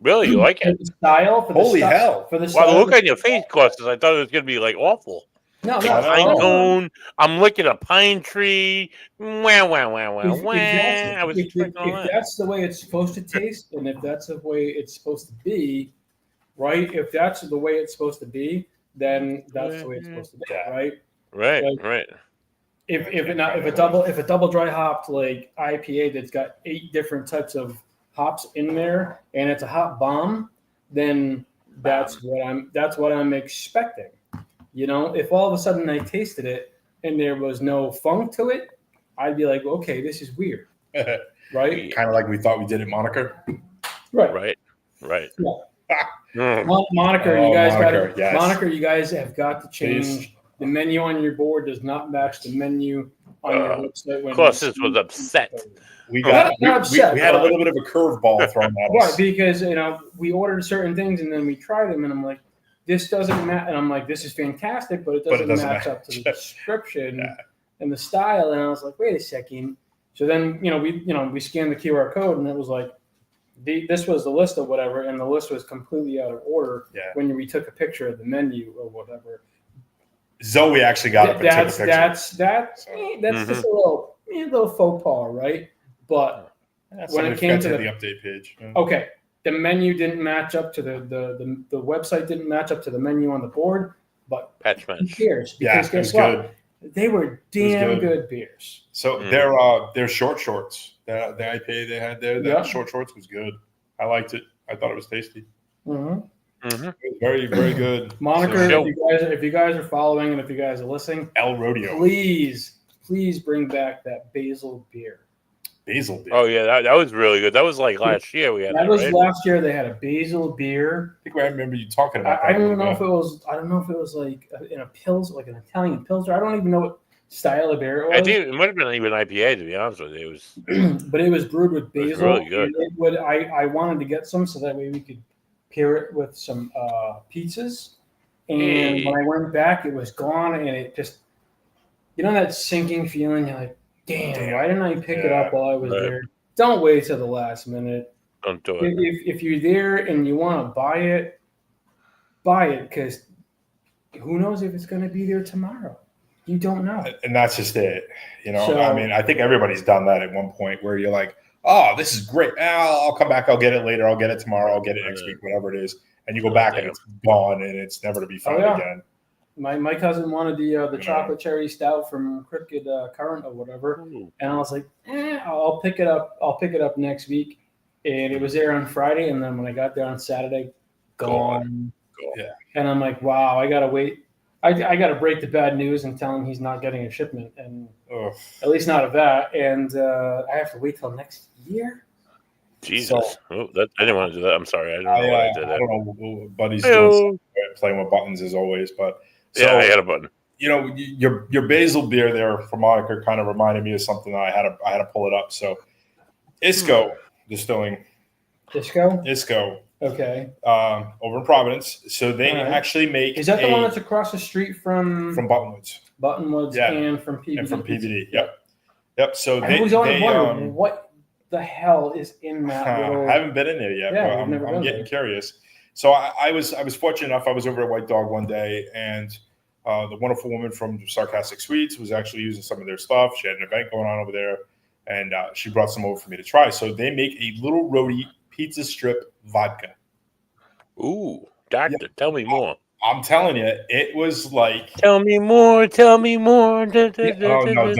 Really, you like it? The style for the Holy hell! For the style, well, look on your face, Costas. I thought it was going to be like awful. No, pine cone. I'm licking a pine tree. Wow. If that's the way it's supposed to taste, and if that's the way it's supposed to be, right? If that's the way it's supposed to be, then that's the way it's supposed to be, right? Right, like, right. If a double dry hopped like IPA that's got 8 different types of hops in there, and it's a hop bomb, then that's what I'm expecting. If all of a sudden I tasted it and there was no funk to it, I'd be like, okay, this is weird, right? Kind of like we thought we did at Moniker. Right. Yeah. Moniker, you guys Moniker, you guys have got to change. Please. The menu on your board does not match the menu on your website. Costas was upset. We had a little bit of a curveball thrown at us. Right, because we ordered certain things and then we tried them, and I'm like, this doesn't match. And I'm like, this is fantastic, but it doesn't match up to the description and the style. And I was like, wait a second. So then, we scanned the QR code, and it was like, this was the list of whatever, and the list was completely out of order when we took a picture of the menu or whatever. Zoe actually got up and took a picture. That's just a little faux pas, right? But when it came to the update page, okay, the menu didn't match up to the website didn't match up to the menu on the board, but patch who match. cares? Because guess what? They were damn good beers. So their short shorts, the IPA they had there, that short shorts was good. I liked it. I thought it was tasty. Very, very good. Moniker, so, if you guys are following and if you guys are listening, El Rodeo, please bring back that basil beer. Basil beer. Oh yeah, that was really good. That was like last year we had that. Was right? Last year they had a basil beer. I think I remember you talking about. I don't know if it was. I don't know if it was like in a pils, like an Italian pilsner. I don't even know what style of beer it was. I think it might have been even IPA, to be honest with you. It was, but it was brewed with basil. It was really good. And I wanted to get some so that way we could pair it with some pizzas. And when I went back, it was gone, and it just, that sinking feeling. You're like, damn, why didn't I pick it up while I was there? Don't wait till the last minute. Don't do it. If you're there and you want to buy it because who knows if it's going to be there tomorrow. You don't know. And that's just it. So, I mean, I think everybody's done that at one point where you're like, oh, this is great. I'll come back. I'll get it later. I'll get it tomorrow. I'll get it next week, whatever it is. And you go back and it's gone and it's never to be found again. My cousin wanted the chocolate cherry stout from Crooked Current or whatever. And I was like, I'll pick it up. I'll pick it up next week. And it was there on Friday. And then when I got there on Saturday, gone. Yeah. And I'm like, wow, I got to wait. I got to break the bad news and tell him he's not getting a shipment, and at least not of that. And I have to wait till next year. Jesus, I didn't want to do that. I'm sorry, I don't know why I did that. I don't know. Buddy's doing playing with buttons as always, but I had a button. Your basil beer there from Monica kind of reminded me of something that I had to pull it up. So, Isco Distilling. Isco. Okay. Over in Providence. So they actually make. Is that the one that's across the street from Buttonwoods? Buttonwoods, and from PVD. And from PVD. Yep. So I was wondering what the hell is in that little. I haven't been in there yet, but I'm getting curious. So I was fortunate enough. I was over at White Dog one day, and the wonderful woman from Sarcastic Sweets was actually using some of their stuff. She had an event going on over there, and she brought some over for me to try. So they make a little roadie pizza strip vodka. Ooh, doctor, tell me more. I'm telling you, it was like. Tell me more. Tell me more. Oh no!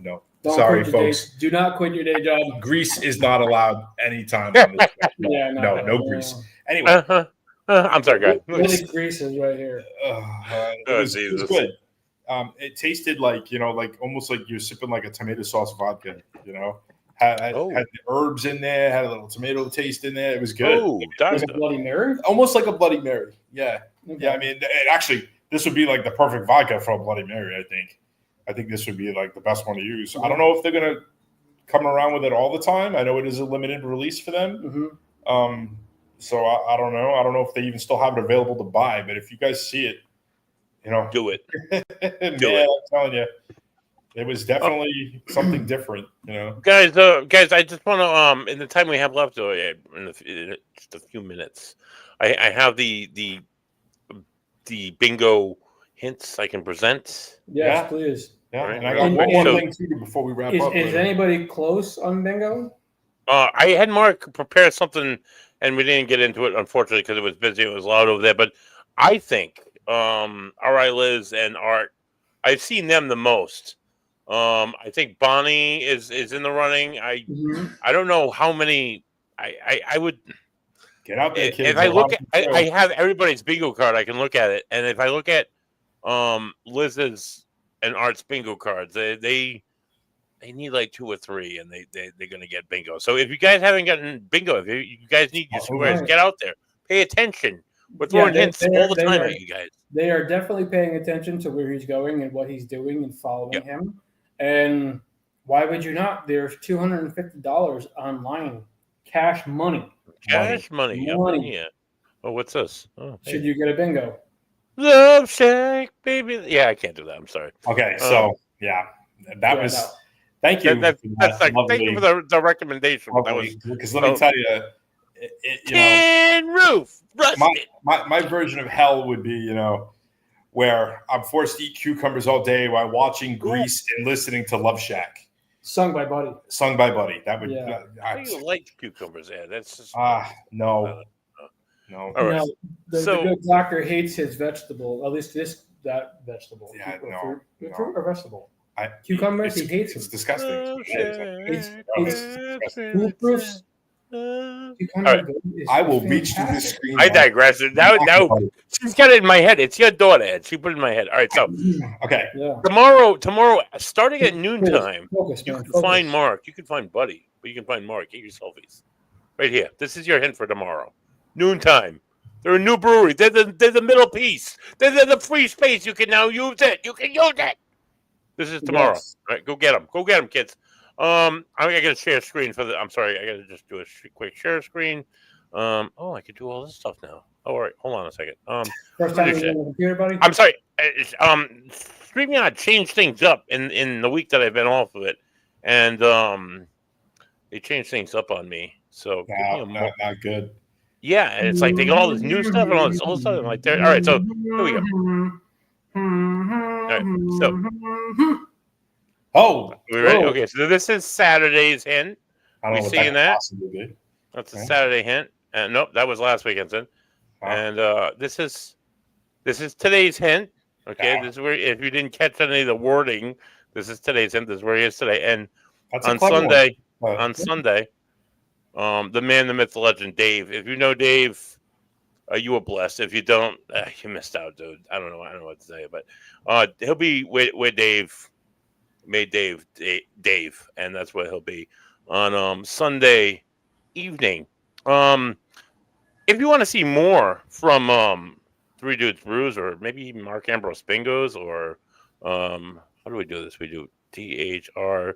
Don't. Sorry, folks. Do not quit your day job. Grease is not allowed anytime on this. No grease. Anyway, I'm sorry, guys. Grease is right here. It was good. It tasted like almost like you're sipping like a tomato sauce vodka. Had the herbs in there, had a little tomato taste in there. It was good. Oh, it was a Bloody Mary? Almost like a Bloody Mary. Yeah. Okay. Yeah, I mean, this would be like the perfect vodka for a Bloody Mary, I think. I think this would be like the best one to use. Mm-hmm. I don't know if they're going to come around with it all the time. I know it is a limited release for them. Mm-hmm. So I don't know. I don't know if they even still have it available to buy, but if you guys see it, do it. I'm telling you. It was definitely something different, Guys, I just want to, in the time we have left, in just a few minutes, I have the bingo hints I can present. Yes, please. Yeah, right. And I got one more thing too before we wrap up. Is anybody close on bingo? I had Mark prepare something, and we didn't get into it, unfortunately, because it was busy. It was loud over there. But I think R.I. Liz and Art, I've seen them the most. I think Bonnie is in the running. I don't know how many. I would get out there, kids. If I look at, I have everybody's bingo card. I can look at it, and if I look at Liz's and Art's bingo cards, they need like 2 or 3, and they're gonna get bingo. So if you guys haven't gotten bingo, if you guys need your squares, get out there, pay attention. We're throwing hints all the time at you guys. They are definitely paying attention to where he's going and what he's doing and following him. And why would you not? There's $250 online, cash money. Cash money. Yeah. Oh, what's this? Oh, should you get a bingo? Love Shack, baby. Yeah, I can't do that. I'm sorry. Okay, so that was. No. Thank you. Thank you for the recommendation. Because let me tell you, tin roof, rusted. My version of hell would be, where I'm forced to eat cucumbers all day while watching Grease and listening to Love Shack. Sung by Buddy. That would. Yeah. You like cucumbers, Ed? That's just no. All right. No, the good doctor hates his vegetable. At least that vegetable. Yeah, fruit or vegetable. Cucumbers, he hates them. It's disgusting. Foolproofs. I will beat you this screen. I digress. Now, she's got it in my head. It's your daughter, Ed. She put it in my head. All right, so okay. Yeah. Tomorrow, starting at noontime, you can find Mark. You can find Buddy, but you can find Mark. Get your selfies right here. This is your hint for tomorrow. Noontime. They're a new brewery. They're the middle piece. They're the free space. You can now use it. You can use it. This is tomorrow. Yes. All right, go get them. Go get them, kids. I gotta share screen for the. I'm sorry, I gotta just do a quick share screen. I can do all this stuff now. Oh, all right, hold on a second. First time you're on the computer, buddy. I'm sorry. StreamYard changed things up in the week that I've been off of it, and they changed things up on me. So not good. Yeah, and it's like they got all this new stuff and all this old stuff. I'm like, all right, so here we go. All right, so. We're ready? Okay, so this is Saturday's hint. We seeing that? That's a Saturday hint. And nope, that was last weekend's hint. And this is today's hint. Okay, this is where if you didn't catch any of the wording, this is today's hint. This is where he is today. And on Sunday, the man, the myth, the legend, Dave. If you know Dave, you were blessed. If you don't, you missed out, dude. I don't know what to say, but he'll be with Dave. Made Dave, and that's what he'll be on Sunday evening. If you want to see more from Three Dudes Brews, or maybe even Mark Ambrose Bingos, or how do we do this? We do THR.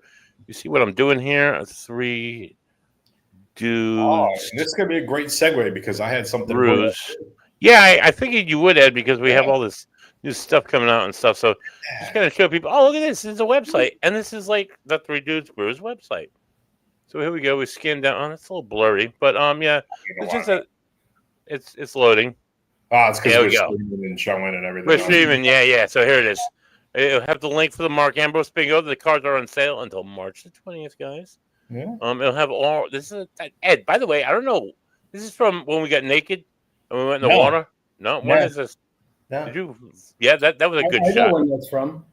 You see what I'm doing here? Three Dudes. This is gonna be a great segue because I had something. Brews. Yeah, I figured you would, Ed, because we have all this new stuff coming out and stuff. So just gonna show people. Oh, look at this! This is a website, and this is like the Three Dudes Brews website. So here we go. We scan down. Oh, it's a little blurry, but yeah, it's just it's loading. It's because we're streaming and showing and everything. We're streaming, yeah. So here it is. It'll have the link for the Mark Ambrose Bingo. The cards are on sale until March the 20th, guys. Yeah. It'll have all. This is Ed. By the way, I don't know. This is from when we got naked and we went in the water. No, when is this? Yeah. Did you? Yeah, that was a good shot. I know where that's from.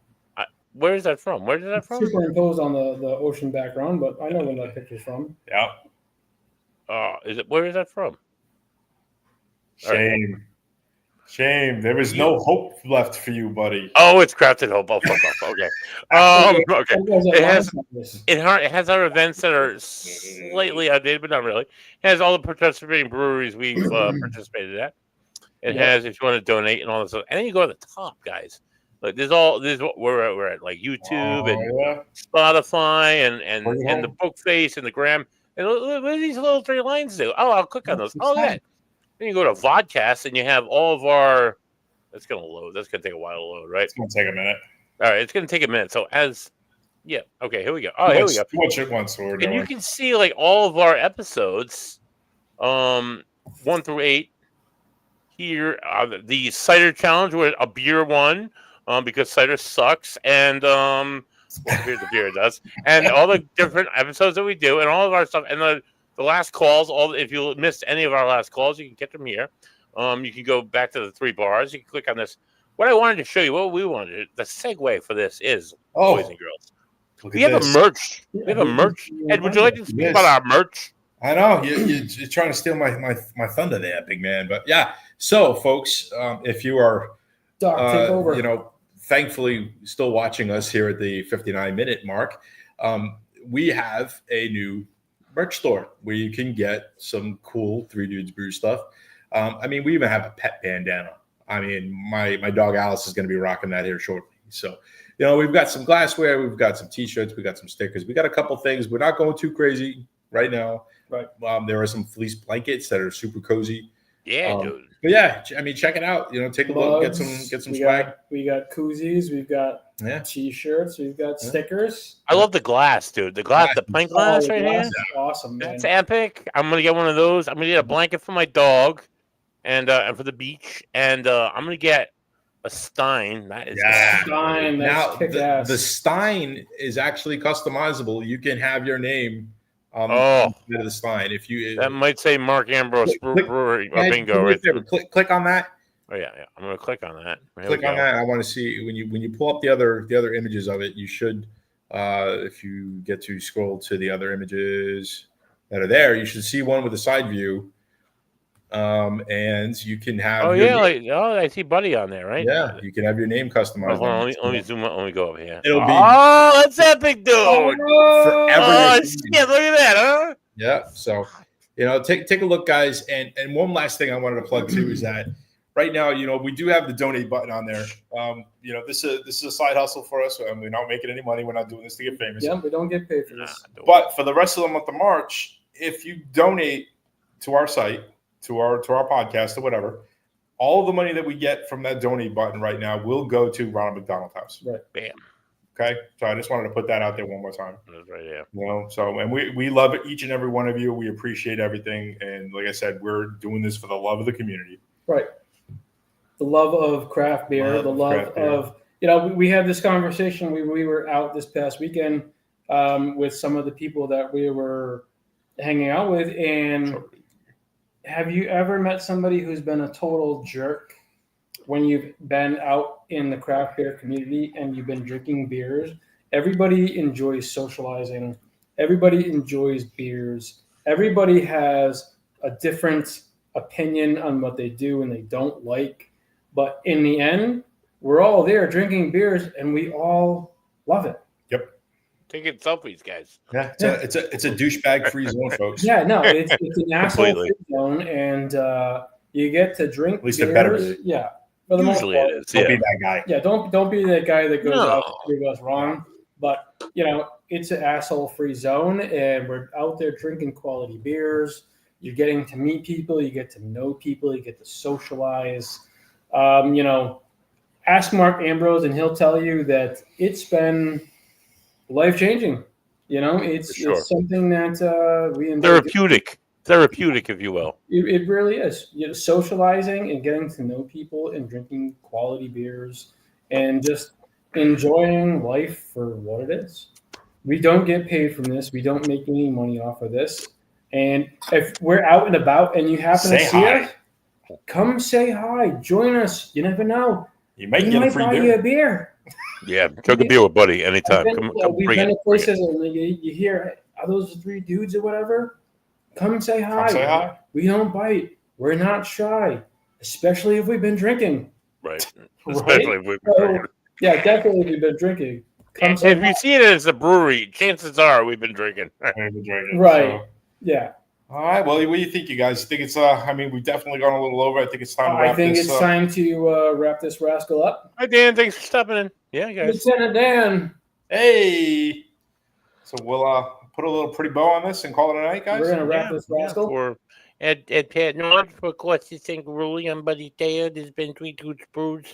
Where is that from? Where is that from? Superimposed on the ocean background, but I know where that picture's from. Yeah. Is it? Where is that from? Shame. Shame. There was no hope left for you, buddy. Oh, it's crafted hope. Oh, fuck off. Okay. Okay. It has our events that are slightly outdated, but not really. It has all the participating breweries we've participated at. It has if you want to donate and all this stuff. And then you go to the top, guys. Like this is what we're at, like YouTube and Spotify and the book face and the gram. And what do these little three lines do? Oh, I'll click on those. Oh, yeah. Then you go to Vodcast and you have all of our. That's gonna load. That's gonna take a while to load, right? It's gonna take a minute. All right, it's gonna take a minute. So okay, here we go. Oh, here we go. Watch it once, and you can see like all of our episodes, 1 through 8. Here, the cider challenge where a beer won, because cider sucks, and here's the beer does, and all the different episodes that we do, and all of our stuff, and the last calls. If you missed any of our last calls, you can get them here. You can go back to the 3 bars. You can click on this. What I wanted to show you, what we wanted, the segue for this is boys and girls. We have a merch. We have a merch. Ed, would you like to speak about our merch? I know you're trying to steal my thunder there, big man. But yeah, so folks, if you are, take over. Thankfully still watching us here at the 59-minute mark, we have a new merch store where you can get some cool Three Dudes Brew stuff. We even have a pet bandana. My dog Alice is going to be rocking that here shortly. So, we've got some glassware, we've got some T-shirts, we got some stickers, we got a couple things. We're not going too crazy right now. Right. There are some fleece blankets that are super cozy. Yeah, dude. But yeah, check it out. Take a look, get some swag. We got koozies, we've got T-shirts, we've got stickers. I love the glass, dude. The pint glass right here. Awesome, man. That's epic. I'm gonna get one of those. I'm gonna get a blanket for my dog, and for the beach, and I'm gonna get A Stein. That is Stein. Now That's kick-ass. the Stein is actually customizable. You can have your name on the Stein. If you that might say Mark Ambrose Brewery or bingo right there. Click on that. Oh yeah. I'm gonna click on that. Click on that. I want to see when you pull up the other images of it. You should, if you get to scroll to the other images that are there, you should see one with a side view. And you can have. I see Buddy on there, right? Yeah, you can have your name customized. Let me zoom up. Let me go up here. It'll be. Oh, that's epic, dude! Forever. Shit, look at that, huh? Yeah. So, take a look, guys. And one last thing I wanted to plug too is that right now, we do have the donate button on there. This is a side hustle for us. We're not making any money. We're not doing this to get famous. Yeah, we don't get paid for this. But for the rest of the month of March, if you donate to our site, to our podcast or whatever, all of the money that we get from that donate button right now will go to Ronald McDonald House. Right. Bam. Okay. So I just wanted to put that out there one more time. That's right, yeah. And we love each and every one of you. We appreciate everything. And like I said, we're doing this for the love of the community. Right. The love of craft beer, we had this conversation. We were out this past weekend with some of the people that we were hanging out with. And have you ever met somebody who's been a total jerk when you've been out in the craft beer community and you've been drinking beers? Everybody enjoys socializing. Everybody enjoys beers. Everybody has a different opinion on what they do and they don't like. But in the end, we're all there drinking beers and we all love it. Yep. Taking selfies, guys. Yeah, it's a douchebag free zone, folks. Yeah, no, it's an asshole free zone, and you get to drink. At least beers. it better be. Yeah, usually it is. Don't be that guy. Yeah, don't be that guy that goes wrong. But it's an asshole free zone, and we're out there drinking quality beers. You're getting to meet people. You get to know people. You get to socialize. Ask Mark Ambrose, and he'll tell you that it's been life-changing. It's something that we enjoy. Therapeutic, if you will. It really is. Socializing and getting to know people and drinking quality beers and just enjoying life for what it is. We don't get paid from this. We don't make any money off of this. And if we're out and about and you happen to see us, come say hi. Join us. You never know. You might get a free buy beer. You a beer. Yeah, chug a beer with Buddy anytime. We've been to places and you hear, are those the three dudes or whatever? Come say hi. Come say hi. We don't bite. We're not shy, especially if we've been drinking. Right. Especially if we've been drinking. Yeah, definitely if we've been drinking. If you see it as a brewery, chances are we've been drinking. Right. Yeah. All right. Well, what do you think, you guys? Think it's we've definitely gone a little over. I think it's time to wrap this. I think it's time to wrap this rascal up. Hi, Dan. Thanks for stopping in. Yeah, guys. Lieutenant Dan. Hey. So we'll put a little pretty bow on this and call it a night, guys. We're gonna wrap this rascal. For Ed Pat North, for course, you think Ruli and Buddy Teo. There's been 3 Dudes Brews.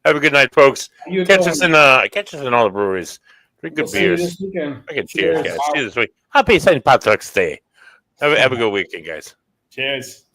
Have a good night, folks. Catch us in all the breweries. Drink good beers. Cheers, guys. Cheers this week. Happy St. Patrick's Day. Have a good weekend, guys. Cheers.